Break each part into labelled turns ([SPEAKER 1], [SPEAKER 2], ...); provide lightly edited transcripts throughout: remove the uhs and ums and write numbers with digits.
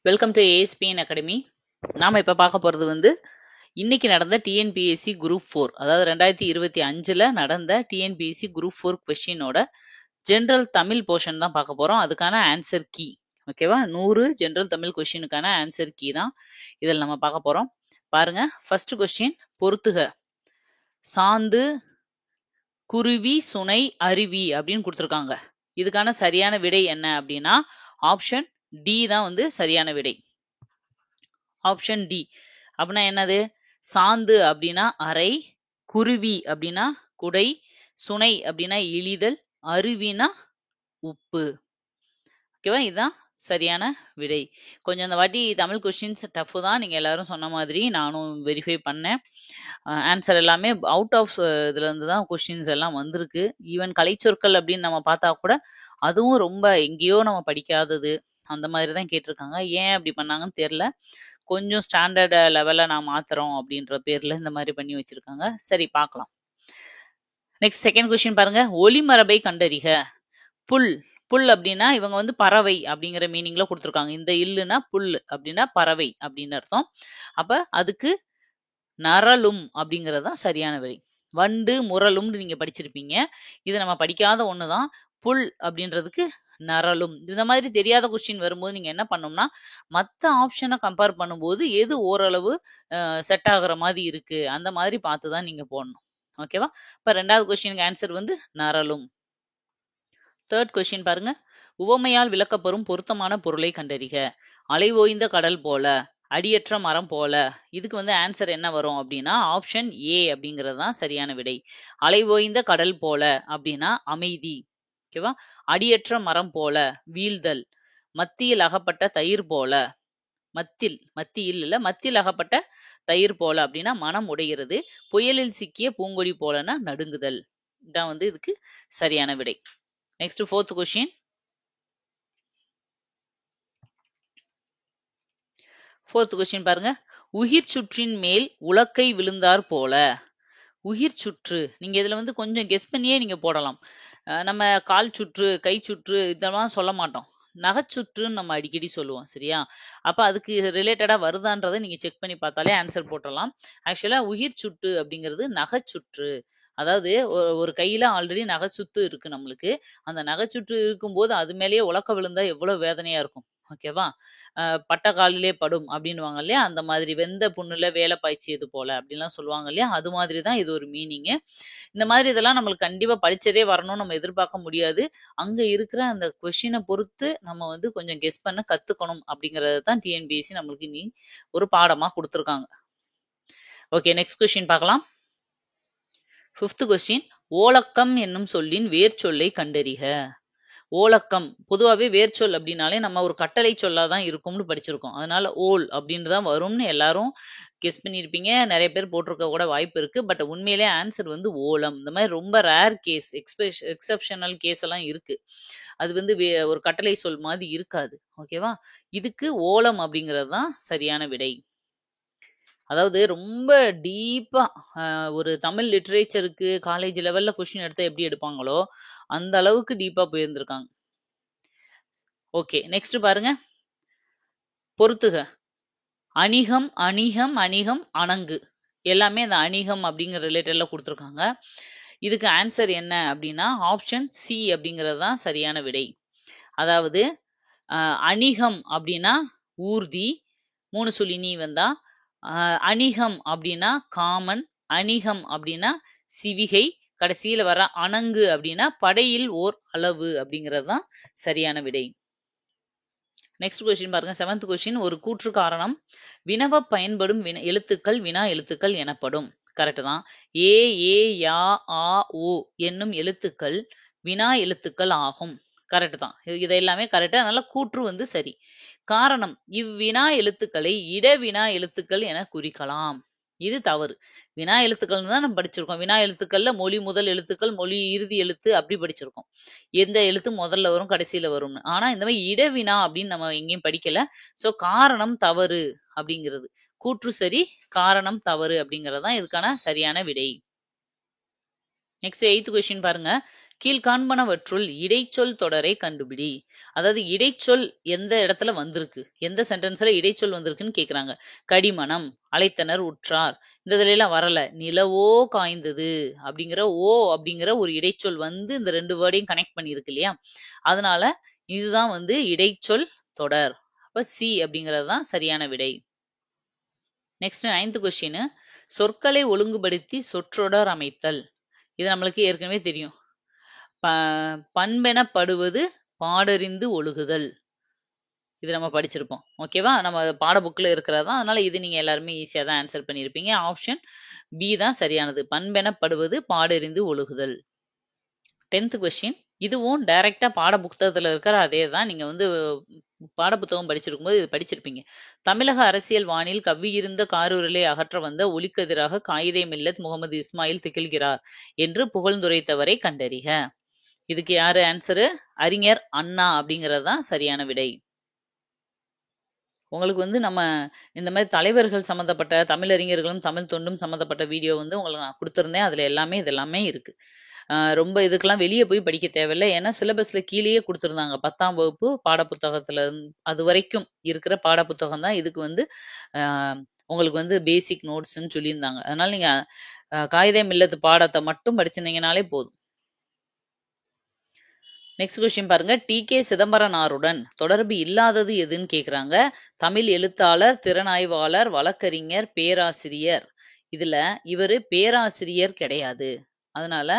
[SPEAKER 1] Welcome to ASPN academy. நாம இப்ப பார்க்க போறது வந்து இன்னைக்கு நடந்த டிஎன்பிஎஸ்சி குரூப் 4, அதாவது 2025ல நடந்த டிஎன்பிஎஸ்சி குரூப் 4 கொஸ்டினோட ஜெனரல் தமிழ் போர்ஷன் தான் பார்க்க போறோம். அதுக்கான ஆன்சர் கீ, ஓகேவா? 100 ஜெனரல் தமிழ் கொஸ்டினுக்கான ஆன்சர் கீ தான் இதில் நம்ம பார்க்க போறோம். பாருங்க, ஃபர்ஸ்ட் கொஸ்டின் பொறுத்துக. சாந்து, குருவி, சுனை, அருவி அப்படின்னு கொடுத்துருக்காங்க. இதுக்கான சரியான விடை என்ன அப்படின்னா ஆப்ஷன் டி தான் வந்து சரியான விடை. ஆப்ஷன் டி அப்படின்னா என்னது? சாந்து அப்படின்னா அறை, குருவி அப்படின்னா குடை, சுனை அப்படின்னா இழிதல், அருவினா உப்பு. ஓகேவா? இதுதான் சரியான விடை. கொஞ்சம் அந்த வாட்டி தமிழ் கொஸ்டின்ஸ் டஃப் தான், நீங்க எல்லாரும் சொன்ன மாதிரி நானும் வெரிஃபை பண்ணேன். ஆன்சர் எல்லாமே அவுட் ஆஃப் இதுல இருந்து தான் கொஸ்டின்ஸ் எல்லாம் வந்திருக்கு. ஈவன் கலைச்சொற்கள் அப்படின்னு நம்ம பார்த்தா கூட அதுவும் ரொம்ப எங்கேயோ நம்ம படிக்காதது அந்த மாதிரி தான் கேட்டிருக்காங்க. ஏன் அப்படி பண்ணாங்கன்னு தெரியல. கொஞ்சம் ஸ்டாண்டர்ட் லெவல்ல நான் மாத்துறோம் அப்படின்ற பேர்ல இந்த மாதிரி பண்ணி வச்சிருக்காங்க. சரி, பார்க்கலாம். நெக்ஸ்ட் செகண்ட் கொஸ்டின் பாருங்க. ஒலிமரபை கண்டறிக. புல், புல் அப்படின்னா இவங்க வந்து பறவை அப்படிங்கிற மீனிங்ல கொடுத்துருக்காங்க. இந்த இல்லுனா புல் அப்படின்னா பறவை அப்படின்னு அர்த்தம். அப்ப அதுக்கு நரலும் அப்படிங்கிறது தான் சரியான விடை. வண்டு, முரலும்னு நீங்க படிச்சிருப்பீங்க. இது நம்ம படிக்காத ஒண்ணுதான். புல் அப்படின்றதுக்கு நரலும். இந்த மாதிரி தெரியாத கொஸ்டின் வரும்போது நீங்க என்ன பண்ணணும்னா மற்ற ஆப்ஷனை கம்பேர் பண்ணும்போது எது ஓரளவு செட் ஆகுற மாதிரி இருக்கு அந்த மாதிரி பார்த்து தான் நீங்க போடணும். ஓகேவா? இப்ப ரெண்டாவது கொஸ்டினுக்கு ஆன்சர் வந்து நரலும். தேர்ட் கொஸ்டின் பாருங்க. உவமையால் விளக்கப்பெறும் பொருத்தமான பொருளை கண்டறிக. அலை ஓய்ந்த கடல் போல, அடியற்ற மரம் போல. இதுக்கு வந்து ஆன்சர் என்ன வரும் அப்படின்னா ஆப்ஷன் ஏ அப்படிங்கிறது தான் சரியான விடை. அலை ஓய்ந்த கடல் போல அப்படின்னா அமைதி. ஓகேவா? அடியற்ற மரம் போல வீழ்தல். மத்தியில் அகப்பட்ட தயிர் போல, மத்தியில் இல்ல, மத்தியில் அகப்பட்ட தயிர் போல அப்படின்னா மனம் உடைகிறது. புயலில் சிக்கிய பூங்கொடி போலன்னா நடுங்குதல். இதான் வந்து இதுக்கு சரியான விடை. Next fourth question. Fourth question பாருங்க. உயிர் சுற்றின் மேல் உலக்கை விழுந்தார் போல. உயிர் சுற்று, நீங்க இதுல வந்து கொஞ்சம் கெஸ் பண்ணியே நீங்க போடலாம். நம்ம கால் சுற்று, கை சுற்று இதெல்லாம் சொல்ல மாட்டோம். நகைச்சுற்றுன்னு நம்ம அடிக்கடி சொல்லுவோம், சரியா? அப்ப அதுக்கு ரிலேட்டடா வருதான்றதை நீங்க செக் பண்ணி பார்த்தாலே ஆன்சர் போட்டுடலாம். ஆக்சுவலா உயிர் சுற்று அப்படிங்கிறது நகைச்சுற்று. அதாவது ஒரு கையில ஆல்ரெடி நகைச்சுத்து இருக்கு நம்மளுக்கு. அந்த நகைச்சுற்று இருக்கும்போது அது மேலேயே உலக்க விழுந்தா எவ்வளவு வேதனையா இருக்கும். ஓகேவா? பட்ட காலிலே படும் அப்படின்னுவாங்க இல்லையா? அந்த மாதிரி வெந்த புண்ணுல வேலை பாய்ச்சியது போல அப்படின்லாம் சொல்லுவாங்க இல்லையா? அது மாதிரி தான் இது ஒரு மீனிங். இந்த மாதிரி இதெல்லாம் நம்மளுக்கு கண்டிப்பா படிச்சதே வரணும்னு நம்ம எதிர்பார்க்க முடியாது. அங்க இருக்கிற அந்த கொஸ்டினை பொறுத்து நம்ம வந்து கொஞ்சம் கெஸ் பண்ண கத்துக்கணும் அப்படிங்கறது தான் டிஎன்பிஎஸ்சி நம்மளுக்கு இனி ஒரு பாடமா கொடுத்துருக்காங்க. ஓகே, நெக்ஸ்ட் கொஸ்டின் பார்க்கலாம். Fifth question. ஓலக்கம் என்னும் சொல்லின் வேர் சொல்லை கண்டறிக. ஓலக்கம் பொதுவாகவே வேர்ச்சொல் அப்படின்னாலே நம்ம ஒரு கட்டளை சொல்லாதான் இருக்கும்னு படிச்சிருக்கோம். அதனால ஓல் அப்படின்னு தான் வரும்னு எல்லாரும் கெஸ் பண்ணியிருப்பீங்க. நிறைய பேர் போட்டிருக்க கூட வாய்ப்பு இருக்கு. பட் உண்மையிலே ஆன்சர் வந்து ஓலம். இந்த மாதிரி ரொம்ப ரேர் கேஸ், எக்ஸப்ஷனல் கேஸ் எல்லாம் இருக்கு. அது வந்து ஒரு கட்டளை சொல் மாதிரி இருக்காது. ஓகேவா? இதுக்கு ஓலம் அப்படிங்கிறது தான் சரியான விடை. அதாவது ரொம்ப டீப்பா ஒரு தமிழ் லிட்ரேச்சருக்கு காலேஜ் லெவல்ல கொஸ்டின் எடுத்தா எப்படி எடுப்பாங்களோ அந்த அளவுக்கு டீப்பா போயிருந்திருக்காங்க. ஓகே, நெக்ஸ்ட் பாருங்க. பொறுத்துக. அணிகம், அணிகம், அணிகம், அணங்கு. எல்லாமே அந்த அணிகம் அப்படிங்கிற ரிலேட்டட்ல கொடுத்துருக்காங்க. இதுக்கு ஆன்சர் என்ன அப்படின்னா ஆப்ஷன் சி அப்படிங்கிறது தான் சரியான விடை. அதாவது அணிகம் அப்படின்னா ஊர்தி, 3 சொல்லி நீ வந்தா. அணிகம் அப்படின்னா காமன், அணிகம் அப்படின்னா சிவிகை, கடைசியில வர அணங்கு அப்படின்னா படையில் ஓர் அளவு அப்படிங்கிறது தான் சரியான விடை. நெக்ஸ்ட் கொஸ்டின் பாருங்க. 7th question. ஒரு கூற்று காரணம். வினவ பயன்படும் எழுத்துக்கள் வினா எழுத்துக்கள் எனப்படும். கரெக்ட் தான். ஏ, ஏ, யா, ஆ, ஓ என்னும் எழுத்துக்கள் வினா எழுத்துக்கள் ஆகும். கரெக்ட் தான். இது எல்லாமே கரெக்ட். அதனால கூற்று வந்து சரி. காரணம். இவ்வினா எழுத்துக்களை இடவினா எழுத்துக்கள் என குறிக்கலாம். இது தவறு. வினா எழுத்துக்கள்னு தான் நம்ம படிச்சிருக்கோம். வினா எழுத்துக்கள்ல மொழி முதல் எழுத்துக்கள், மொழி இறுதி எழுத்து அப்படி படிச்சிருக்கோம். எந்த எழுத்து முதல்ல வரும் கடைசியில வரும்னு. ஆனா இந்த மாதிரி இடவினா அப்படின்னு நம்ம எங்கேயும் படிக்கல. சோ காரணம் தவறு அப்படிங்கிறது. கூற்று சரி, காரணம் தவறு அப்படிங்கிறது தான் இதுக்கான சரியான விடை. நெக்ஸ்ட் 8th கொஸ்டின் பாருங்க. கீழ்காண்பனவற்றுள் இடைச்சொல் தொடரை கண்டுபிடி. அதாவது இடைச்சொல் எந்த இடத்துல வந்திருக்கு, எந்த சென்டென்ஸ்ல இடைச்சொல் வந்திருக்குன்னு கேக்குறாங்க. கடிமணம், அழைத்தனர், உற்றார், இந்த இதுல எல்லாம் வரல. நிலவோ காய்ந்தது அப்படிங்கிற அப்படிங்கிற ஒரு இடைச்சொல் வந்து இந்த ரெண்டு வேர்டையும் கனெக்ட் பண்ணியிருக்கு இல்லையா? அதனால இதுதான் வந்து இடைச்சொல் தொடர். அப்ப சி அப்படிங்கிறது தான் சரியான விடை. நெக்ஸ்ட் 9th கொஸ்டின், சொற்களை ஒழுங்குபடுத்தி சொற்றொடர் அமைத்தல். இது நம்மளுக்கு ஏற்கனவே தெரியும். பண்பெனப்படுவது பாடறிந்து ஒழுகுதல். இது நம்ம படிச்சிருப்போம். ஓகேவா? நம்ம பாட புக்ல இருக்கிறதா, அதனால இது நீங்க எல்லாருமே ஈஸியா தான் ஆன்சர் பண்ணியிருப்பீங்க. ஆப்ஷன் பி தான் சரியானது. பண்பெனப்படுவது பாடறிந்து ஒழுகுதல். 10th கொஸ்டின், இதுவும் டைரக்டா பாட புத்தகத்துல இருக்கிற அதே தான். நீங்க வந்து பாட புத்தகம் படிச்சிருக்கும் போது இது படிச்சிருப்பீங்க. தமிழக அரசியல் வானில் கவ்வியிருந்த காரூரலை அகற்ற வந்த ஒலிக்கதிராக காயிதே மில்லத் முகமது இஸ்மாயில் திகழ்கிறார் என்று புகழ்ந்துரைத்தவரை கண்டறிக. இதுக்கு யாரு ஆன்சரு? அறிஞர் அண்ணா அப்படிங்கிறது தான் சரியான விடை. உங்களுக்கு வந்து நம்ம இந்த மாதிரி தலைவர்கள் சம்பந்தப்பட்ட, தமிழறிஞர்களும் தமிழ் தொண்டும் சம்பந்தப்பட்ட வீடியோ வந்து உங்களுக்கு நான் கொடுத்துருந்தேன். அதுல எல்லாமே இதெல்லாமே இருக்கு. ரொம்ப இதுக்கெல்லாம் வெளியே போய் படிக்க தேவையில்லை. ஏன்னா சிலபஸ்ல கீழேயே கொடுத்துருந்தாங்க. 10ஆம் வகுப்பு பாடப்புத்தகத்துல அது வரைக்கும் இருக்கிற பாடப்புத்தகம் தான் இதுக்கு வந்து உங்களுக்கு வந்து பேசிக் நோட்ஸ்ன்னு சொல்லியிருந்தாங்க. அதனால நீங்க காயிதே மில்லத் பாடத்தை மட்டும் படிச்சிருந்தீங்கனாலே போதும். நெக்ஸ்ட் கொஸ்டின் பாருங்க. டி.கே. சிதம்பரனாருடன் தொடர்பு இல்லாதது எதுன்னு கேக்குறாங்க. தமிழ் எழுத்தாளர், திறனாய்வாளர், வழக்கறிஞர், பேராசிரியர். இதுல இவரு பேராசிரியர் கிடையாது. அதனால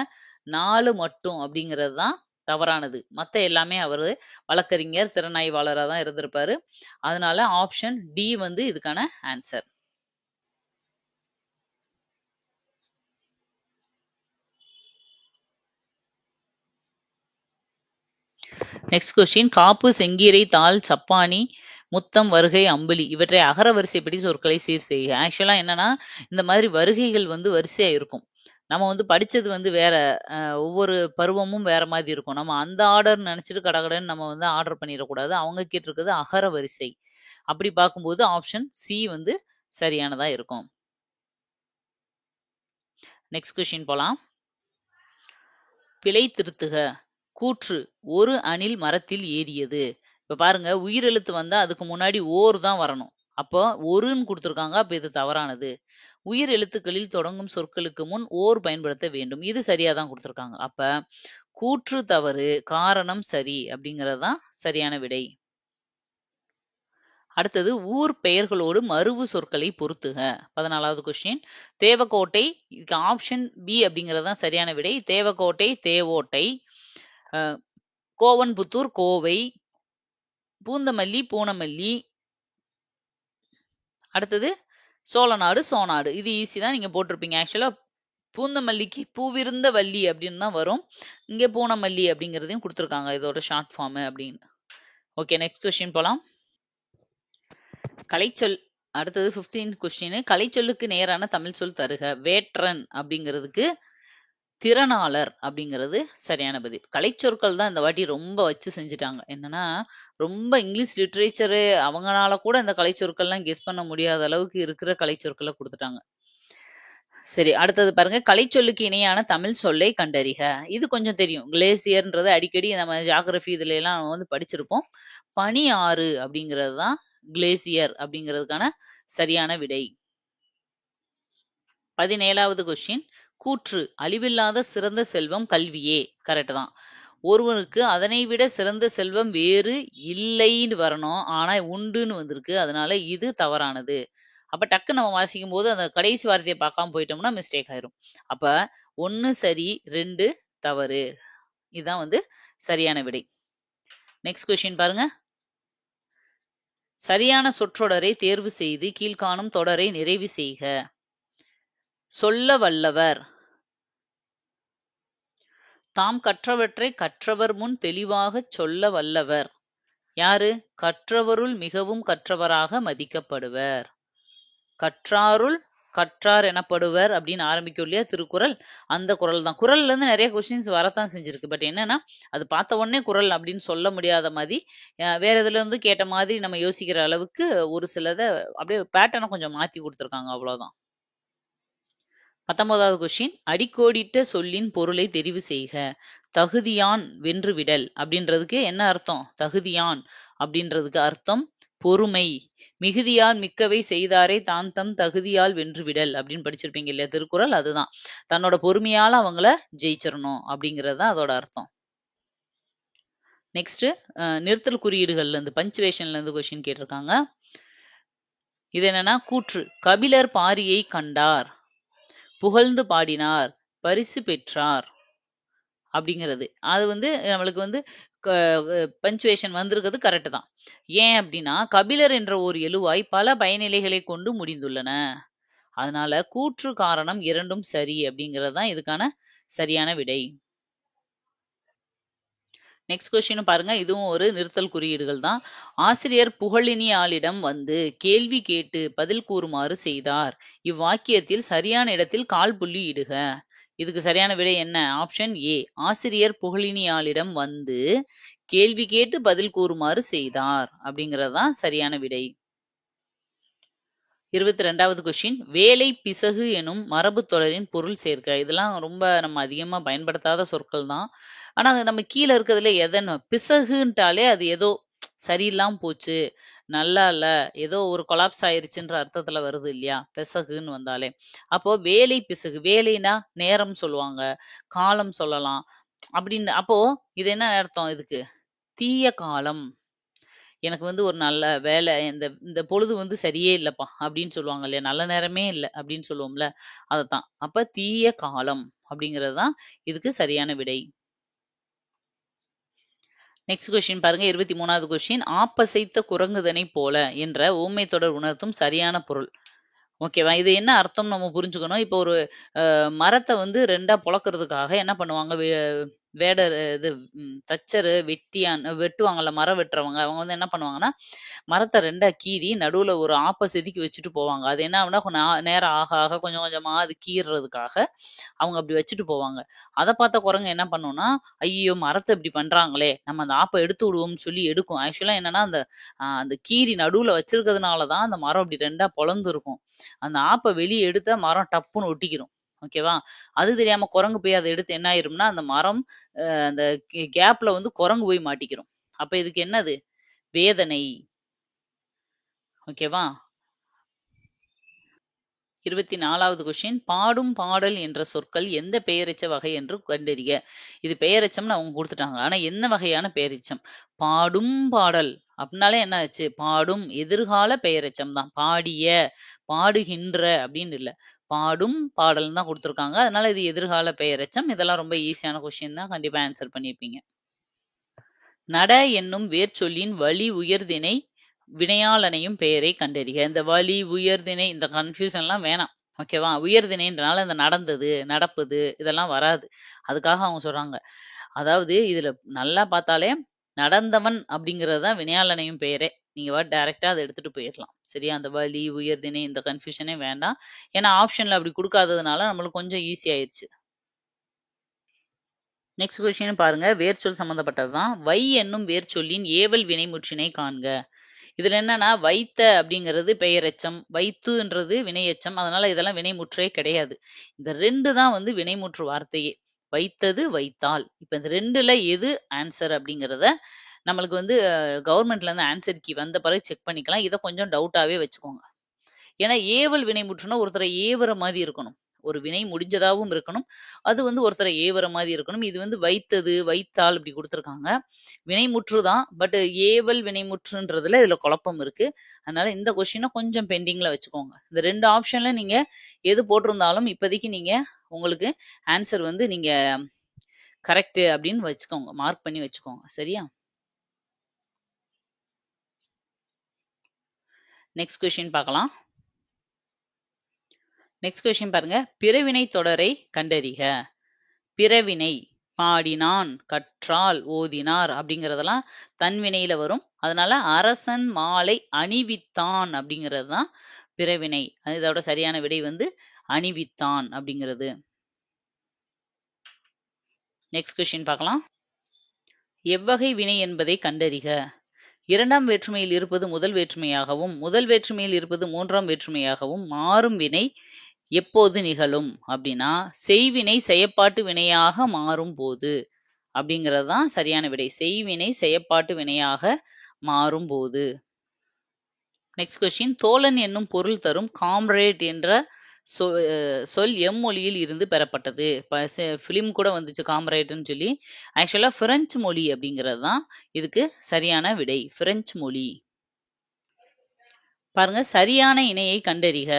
[SPEAKER 1] 4 மட்டும் அப்படிங்கிறது தான் தவறானது. மத்த எல்லாமே அவரு வழக்கறிஞர், திறனாய்வாளரா தான் இருந்திருப்பாரு. அதனால ஆப்ஷன் டி வந்து இதுக்கான ஆன்சர். நெக்ஸ்ட் கொஸ்டின், காப்பு, செங்கீரை, தாள், சப்பானி, முத்தம், வருகை, அம்புலி இவற்றை அகர வரிசைப்படி சொற்களை சீர் செய்க. ஆக்சுவலா என்னன்னா, இந்த மாதிரி வருகைகள் வந்து வரிசையா இருக்கும். நம்ம வந்து படிச்சது வந்து வேற, ஒவ்வொரு பருவமும் வேற மாதிரி இருக்கும். நம்ம அந்த ஆர்டர் நினைச்சிட்டு கடகடன்னு நம்ம வந்து ஆர்டர் பண்ணிடக்கூடாது. அவங்க கேட்டிருக்கிறது அகர வரிசை. அப்படி பார்க்கும்போது ஆப்ஷன் சி வந்து சரியானதா இருக்கும். நெக்ஸ்ட் கொஸ்டின் போலாம். பிழை திருத்துக. கூற்று, ஒரு அணில் மரத்தில் ஏறியது. இப்ப பாருங்க, உயிரெழுத்து வந்தா அதுக்கு முன்னாடி ஓர் தான் வரணும். அப்போ ஒருன்னு கொடுத்துருக்காங்க. அப்ப இது தவறானது. உயிர் எழுத்துக்களில் தொடங்கும் சொற்களுக்கு முன் ஓர் பயன்படுத்த வேண்டும். இது சரியா தான் கொடுத்துருக்காங்க. அப்ப கூற்று தவறு, காரணம் சரி அப்படிங்கிறது தான் சரியான விடை. அடுத்தது, ஊர் பெயர்களோடு மருவு சொற்களை பொருத்துக. 14வது கொஸ்டின், தேவக்கோட்டை. இதுக்கு ஆப்ஷன் பி அப்படிங்கிறது தான் சரியான விடை. தேவக்கோட்டை, தேவோட்டை, கோவன்புத்தூர், கோவை, பூந்தமல்லி, பூனமல்லி, அடுத்தது சோழநாடு, சோனாடு. இது ஈஸி தான், நீங்க போட்டிருப்பீங்க. ஆக்சுவலா பூந்தமல்லிக்கு பூவிருந்த வள்ளி அப்படின்னு தான் வரும். இங்க பூனமல்லி அப்படிங்கிறதையும் கொடுத்துருக்காங்க, இதோட ஷார்ட் ஃபார்ம் அப்படின்னு. ஓகே, நெக்ஸ்ட் கொஸ்டின் போலாம். கலைச்சொல். அடுத்தது 15th கொஸ்டின், கலைச்சொல்லுக்கு நேரான தமிழ் சொல் தருக. வேற்றன் அப்படிங்கிறதுக்கு திறனாளர் அப்படிங்கிறது சரியான பதில். கலைச்சொற்கள் தான் இந்த வாட்டி ரொம்ப வச்சு செஞ்சுட்டாங்க. என்னன்னா, ரொம்ப இங்கிலீஷ் லிட்ரேச்சரு அவங்களால கூட இந்த கலைச்சொற்கள்லாம் கெஸ் பண்ண முடியாத அளவுக்கு இருக்கிற கலைச்சொற்களை கொடுத்துட்டாங்க. சரி, அடுத்தது பாருங்க. கலைச்சொல்லுக்கு இணையான தமிழ் சொல்லை கண்டறிக. இது கொஞ்சம் தெரியும். கிளேசியர்ன்றது அடிக்கடி நம்ம ஜியாகிரபி இதுல எல்லாம் நம்ம வந்து படிச்சிருப்போம். பனி ஆறு அப்படிங்கிறது தான் கிளேசியர் அப்படிங்கிறதுக்கான சரியான விடை. 17வது கொஸ்டின், கூற்று, அழிவில்லாத சிறந்த செல்வம் கல்வியே. கரெக்ட் தான். ஒருவனுக்கு அதனை விட சிறந்த செல்வம் வேறு இல்லைன்னு வரணும். ஆனா உண்டுன்னு வந்திருக்கு. அதனால இது தவறானது. அப்ப டக்கு நம்ம வாசிக்கும் போது அந்த கடைசி வார்த்தையை பார்க்காம போயிட்டோம்னா மிஸ்டேக் ஆயிரும். அப்ப 1 சரி, 2 தவறு. இதுதான் வந்து சரியான விடை. நெக்ஸ்ட் கொஸ்டின் பாருங்க. சரியான சொற்றொடரை தேர்வு செய்து கீழ்காணும் தொடரை நிறைவு செய்க. சொல்ல வல்லவர். தாம் கற்றவற்றை கற்றவர் முன் தெளிவாகச் சொல்ல வல்லவர். யாரு? கற்றவருள் மிகவும் கற்றவராக மதிக்கப்படுவர். கற்றாருள் கற்றார் எனப்படுவர் அப்படின்னு ஆரம்பிக்கும் இல்லையா திருக்குறள், அந்த குறள் தான். குறள்ல இருந்து நிறைய கொஸ்டின்ஸ் வரத்தான் செஞ்சிருக்கு. பட் என்னன்னா, அது பார்த்த உடனே குறள் அப்படின்னு சொல்ல முடியாத மாதிரி வேற இதுல இருந்து கேட்ட மாதிரி நம்ம யோசிக்கிற அளவுக்கு ஒரு சிலதை அப்படியே பேட்டர்னை கொஞ்சம் மாத்தி கொடுத்துருக்காங்க, அவ்வளவுதான். 19வது கொஸ்டின், அடிக்கோடிட்ட சொல்லின் பொருளை தெரிவு செய்க. தகுதியான் வென்றுவிடல் அப்படின்றதுக்கு என்ன அர்த்தம்? தகுதியான் அப்படின்றதுக்கு அர்த்தம் பொறுமை. மிகுதியால் மிக்கவை செய்தாரை தான் தம் தகுதியால் வென்றுவிடல் அப்படின்னு படிச்சிருப்பீங்க இல்லையா திருக்குறள், அதுதான். தன்னோட பொறுமையால அவங்கள ஜெயிச்சிடணும் அப்படிங்கிறது தான் அதோட அர்த்தம். நெக்ஸ்ட் நிறுத்தல் குறியீடுகள்ல இருந்து பஞ்சுவேஷன்ல இருந்து கொஸ்டின் கேட்டிருக்காங்க. இது என்னன்னா கூற்று. கபிலர் பாரியை கண்டார், புகழ்ந்து பாடினார், பரிசு பெற்றார் அப்படிங்கிறது. அது வந்து நம்மளுக்கு வந்து பஞ்சுவேஷன் வந்திருக்கிறது கரெக்ட் தான். ஏன் அப்படின்னா கபிலர் என்ற ஒரு எழுவாய் பல பயனிலைகளை கொண்டு முடிந்துள்ளன. அதனால கூற்று காரணம் இரண்டும் சரி அப்படிங்கிறது தான் இதுக்கான சரியான விடை. நெக்ஸ்ட் கொஸ்டின் பாருங்க. இதுவும் ஒரு நிறுத்தல் குறியீடுகள் தான். ஆசிரியர் புகழினியாளிடம் வந்து கேள்வி கேட்டு பதில் கூறுமாறு செய்தார். இவ்வாக்கியத்தில் சரியான இடத்தில் கால் புள்ளி இடுக. இதுக்கு சரியான விடை என்ன? Option A. ஆசிரியர் புகழினியாளிடம் வந்து கேள்வி கேட்டு பதில் கூறுமாறு செய்தார் அப்படிங்கறதுதான் சரியான விடை. 22வது கொஸ்டின். வேலை பிசகு எனும் மரபு தொடரின் பொருள் சேர்க்க. இதெல்லாம் ரொம்ப நம்ம அதிகமா பயன்படுத்தாத சொற்கள் தான். ஆனா நம்ம கீழே இருக்கிறதுல எதன்னு பிசகுன்ட்டாலே அது ஏதோ சரியில்லாம போச்சு, நல்லா இல்ல, ஏதோ ஒரு கொலாப்ஸ் ஆயிருச்சுன்ற அர்த்தத்துல வருது இல்லையா பிசகுன்னு வந்தாலே. அப்போ வேலை பிசகு, வேலைனா நேரம் சொல்லுவாங்க, காலம் சொல்லலாம் அப்படின்னு. அப்போ இது என்ன அர்த்தம்? இதுக்கு தீய காலம், எனக்கு வந்து ஒரு நல்ல வேலை, இந்த இந்த பொழுது வந்து சரியே இல்லப்பா அப்படின்னு சொல்லுவாங்க இல்லையா, நல்ல நேரமே இல்லை அப்படின்னு சொல்லுவோம்ல, அதத்தான். அப்ப தீய காலம் அப்படிங்கிறது தான் இதுக்கு சரியான விடை. நெக்ஸ்ட் கொஸ்டின் பாருங்க. 23வது கொஸ்டின். ஆப்பசைத்த குரங்குதனை போல என்ற ஊமை தொடர் உணர்த்தும் சரியான பொருள். ஓகேவா? இது என்ன அர்த்தம் நம்ம புரிஞ்சுக்கணும். இப்போ ஒரு மரத்தை வந்து ரெண்டா பொளக்குறதுக்காக என்ன பண்ணுவாங்க, வேடர் இது தச்சரு வெட்டியான் வெட்டுவாங்கல்ல, மரம் வெட்டுறவங்க, அவங்க வந்து என்ன பண்ணுவாங்கன்னா மரத்தை ரெண்டா கீறி நடுவுல ஒரு ஆப்பை செதுக்கி வச்சுட்டு போவாங்க. அது என்ன ஆகுனா நேரம் ஆக ஆக கொஞ்சம் கொஞ்சமா அது கீறுறதுக்காக அவங்க அப்படி வச்சுட்டு போவாங்க. அதை பார்த்த குரங்கு என்ன பண்ணும்னா, ஐயோ மரத்தை இப்படி பண்றாங்களே, நம்ம அந்த ஆப்பை எடுத்து விடுவோம்னு சொல்லி எடுக்கும். ஆக்சுவலா என்னன்னா அந்த அந்த கீரி நடுவுல வச்சிருக்கிறதுனாலதான் அந்த மரம் இப்படி ரெண்டா பொளந்து இருக்கும். அந்த ஆப்பை வெளியே எடுத்தா மரம் டப்புன்னு ஒட்டிக்கிறோம். ஓகேவா? அது தெரியாம குரங்கு போய் அதை எடுத்து என்ன ஆயிரும்னா அந்த மரம் அந்த கேப்ல வந்து குரங்கு போய் மாட்டிக்கிறோம். அப்ப இதுக்கு என்னது? வேதனை. ஓகேவா? 24வது கொஸ்டின். பாடும் பாடல் என்ற சொற்கள் எந்த பெயரெச்ச வகை என்று கண்டறிக. இது பெயரெச்சம்னு அவங்க கொடுத்துட்டாங்க. ஆனா என்ன வகையான பெயரெச்சம்? பாடும் பாடல் அப்படின்னாலே என்ன ஆச்சு? பாடும் எதிர்கால பெயரெச்சம் தான். பாடிய, பாடுகின்ற அப்படின்னு இல்ல. பாடும் பாடல் தான் கொடுத்துருக்காங்க. அதனால இது எதிர்கால பெயரெச்சம். இதெல்லாம் ரொம்ப ஈஸியான கொஸ்டின் தான், கண்டிப்பா ஆன்சர் பண்ணியிருப்பீங்க. நட என்னும் வேர்ச்சொல்லின் வலி உயர்திணை வினையாளனையும் பெயரை கண்டறிக. இந்த வலி உயர்திணை இந்த கன்ஃபியூஷன் எல்லாம் வேணாம். ஓகேவா? உயர்திணைன்றனால இந்த நடந்தது நடப்புது இதெல்லாம் வராது. அதுக்காக அவங்க சொல்றாங்க. அதாவது இதுல நல்லா பார்த்தாலே நடந்தவன் அப்படிங்கிறது தான் வினையாளனையும் பெயரே. நீங்க டைரக்டா அதை எடுத்துட்டு போயிடலாம். சரியா? அந்த வலி உயர்திணை இந்த கன்ஃபியூஷனே வேண்டாம். ஏன்னா ஆப்ஷன்ல அப்படி கொடுக்காததுனால நம்மளுக்கு கொஞ்சம் ஈஸி ஆயிடுச்சு. நெக்ஸ்ட் கொஸ்டின் பாருங்க. வேர்ச்சொல் சம்பந்தப்பட்டதுதான். வை என்னும் வேர்ச்சொல்லின் ஏவல் வினைமுற்றினை காண்க. இதுல என்னன்னா வைத்த அப்படிங்கிறது பெயரெச்சம், வைத்துன்றது வினையெச்சம். அதனால இதெல்லாம் வினைமுற்றே கிடையாது. இந்த ரெண்டு தான் வந்து வினைமுற்று வார்த்தையே. வைத்தது, வைத்தால். இப்ப இந்த ரெண்டுல எது ஆன்சர் அப்படிங்கிறத நம்மளுக்கு வந்து கவர்மெண்ட்ல இருந்து ஆன்சர் கீ வந்த பிறகு செக் பண்ணிக்கலாம். இதை கொஞ்சம் டவுட்டாவே வச்சுக்கோங்க. ஏன்னா ஏவல் வினைமுற்றுனா ஒருத்தரை ஏவுற மாதிரி இருக்கணும். ஒரு வினை முடிஞ்சதாவும் இருக்கணும். அது வந்து ஒருத்தரை ஏவுற மாதிரி இருக்கணும். இது வந்து வைத்தது, வைத்தால் இப்படி கொடுத்துருக்காங்க. வினைமுற்று தான். பட் ஏவல் வினைமுற்றுன்றதுல இதுல குழப்பம் இருக்கு. அதனால இந்த கொஸ்டினை கொஞ்சம் பெண்டிங்ல வச்சுக்கோங்க. இந்த ரெண்டு ஆப்ஷன்ல நீங்க எது போட்டிருந்தாலும் இப்போதைக்கு நீங்க உங்களுக்கு ஆன்சர் வந்து நீங்க கரெக்ட் அப்படின்னு வச்சுக்கோங்க, மார்க் பண்ணி வச்சுக்கோங்க. சரியா? நெக்ஸ்ட் கொஸ்டின் பார்க்கலாம். நெக்ஸ்ட் கொஸ்டின் பாருங்க. பிறவினை தொடரை கண்டறிக. பிறவினை பாடினான், கற்றால், ஓதினார் அப்படிங்கறதெல்லாம் தன்வினையில வரும். அதனால அரசன் மாலை அணிவித்தான் அப்படிங்கிறது தான் பிறவினை. இதோட சரியான விடை வந்து அணிவித்தான் அப்படிங்கிறது. நெக்ஸ்ட் கொஸ்டின் பார்க்கலாம். எவ்வகை வினை என்பதை கண்டறிக. இரண்டாம் வேற்றுமையில் இருப்பது முதல் வேற்றுமையாகவும், முதல் வேற்றுமையில் இருப்பது மூன்றாம் வேற்றுமையாகவும் மாறும் வினை எப்போது நிகழும் அப்படின்னா செய்வினை செயற்பாட்டு வினையாக மாறும் போது. அப்படிங்கிறது தான் சரியான விடை. செய்வினை செயப்பாட்டு வினையாக மாறும்போது. நெக்ஸ்ட் கொஸ்டின், தோழன் என்னும் பொருள் தரும் காம்ரேட் என்ற சொல் எம்மொழியில் இருந்து பெறப்பட்டது. பிலிம் கூட வந்துச்சு காம்ரேட்னு சொல்லி. ஆக்சுவலா பிரெஞ்சு மொழி அப்படிங்கிறது தான் இதுக்கு சரியான விடை. பிரெஞ்சு மொழி. பாருங்க, சரியான இணையை கண்டறிக.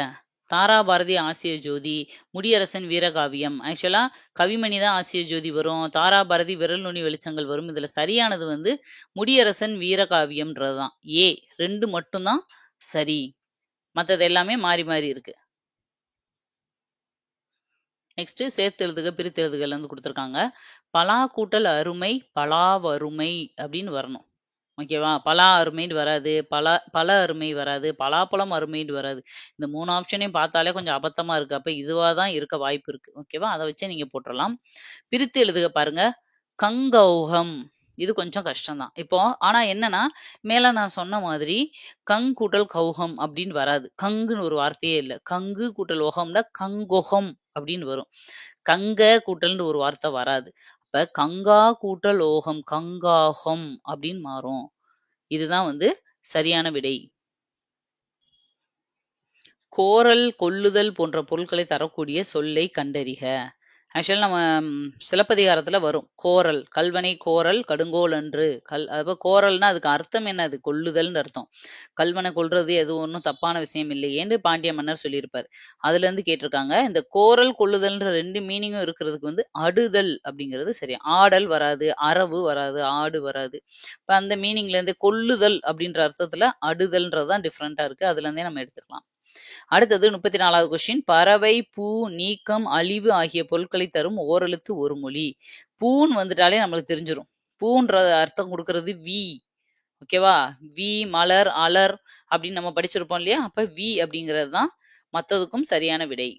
[SPEAKER 1] தாராபாரதி ஆசிய ஜோதி, முடியரசன் வீரகாவியம். ஆக்சுவலா கவிமணி தான் ஆசிய ஜோதி வரும், தாராபாரதி விரல் நுனி வெளிச்சங்கள் வரும். இதுல சரியானது வந்து முடியரசன் வீரகாவியம்ன்றதுதான். ஏ 2 மட்டும்தான் சரி, மற்றது எல்லாமே மாறி மாறி இருக்கு. நெக்ஸ்ட் சேர்த்து எழுதுக பிரித்து எழுதுகள்ல இருந்து கொடுத்துருக்காங்க. பலா கூட்டல் அருமை பலாவருமை அப்படின்னு வரணும். ஓகேவா? பலா அருமைன்னு வராது, பல அருமை வராது, பலாப்பழம் அருமைன்னு வராது. இந்த 3 ஆப்ஷனையும் பார்த்தாலே கொஞ்சம் அபத்தமா இருக்கு. அப்ப இதுவா தான் இருக்க வாய்ப்பு இருக்கு. ஓகேவா? அதை வச்சே நீங்க போட்டுடலாம். பிரித்து எழுதுக பாருங்க. கங்கௌகம், இது கொஞ்சம் கஷ்டம்தான். இப்போ ஆனா என்னன்னா, மேல நான் சொன்ன மாதிரி கங் கூட்டல் கௌகம் அப்படின்னு வராது. கங்குன்னு ஒரு வார்த்தையே இல்லை. கங்கு கூட்டல் ஒகம்னா கங்கொகம் அப்படின்னு வரும். கங்க கூட்டல்னு ஒரு வார்த்தை வராது. அப்ப கங்கா கூட்டல் ஓகம் கங்காகம் அப்படின்னு மாறும். இதுதான் வந்து சரியான விடை. கோரல் கொல்லுதல் போன்ற பொருட்களை தரக்கூடிய சொல்லை கண்டறிக. ஆக்சுவலா நம்ம சிலப்பதிகாரத்துல வரும் கோரல், கல்வனை கோரல் கடுங்கோல் அன்று. அப்ப கோரல்னா அதுக்கு அர்த்தம் என்ன? அது கொல்லுதல்னு அர்த்தம். கல்வனை கொல்றது எதுவும் ஒன்றும் தப்பான விஷயம் இல்லையேன்னு பாண்டிய மன்னர் சொல்லியிருப்பாரு. அதுல இருந்து கேட்டிருக்காங்க. இந்த கோரல் கொல்லுதல்ன்ற 2 மீனிங்கும் இருக்கிறதுக்கு வந்து அடுதல் அப்படிங்கிறது சரி. ஆடல் வராது, அரவு வராது, ஆடு வராது. இப்ப அந்த மீனிங்ல இருந்து கொல்லுதல் அப்படின்ற அர்த்தத்துல அடுதல்ன்றதுதான் டிஃப்ரெண்டா இருக்கு. அதுல இருந்தே நம்ம எடுத்துக்கலாம். அடுத்தது 34வது கொஸ்டின், பறவை, பூ, நீக்கம், அழிவு ஆகிய பொருட்களை தரும் ஓரெழுத்து ஒரு மொழி. பூன்னு வந்துட்டாலே நம்மளுக்கு தெரிஞ்சிடும். பூன்ற அர்த்தம் கொடுக்கறது வி. ஓகேவா? வி, மலர், அலர் அப்படின்னு நம்ம படிச்சிருப்போம் இல்லையா? அப்ப வி அப்படிங்கிறது தான் மற்றதுக்கும் சரியான விடை.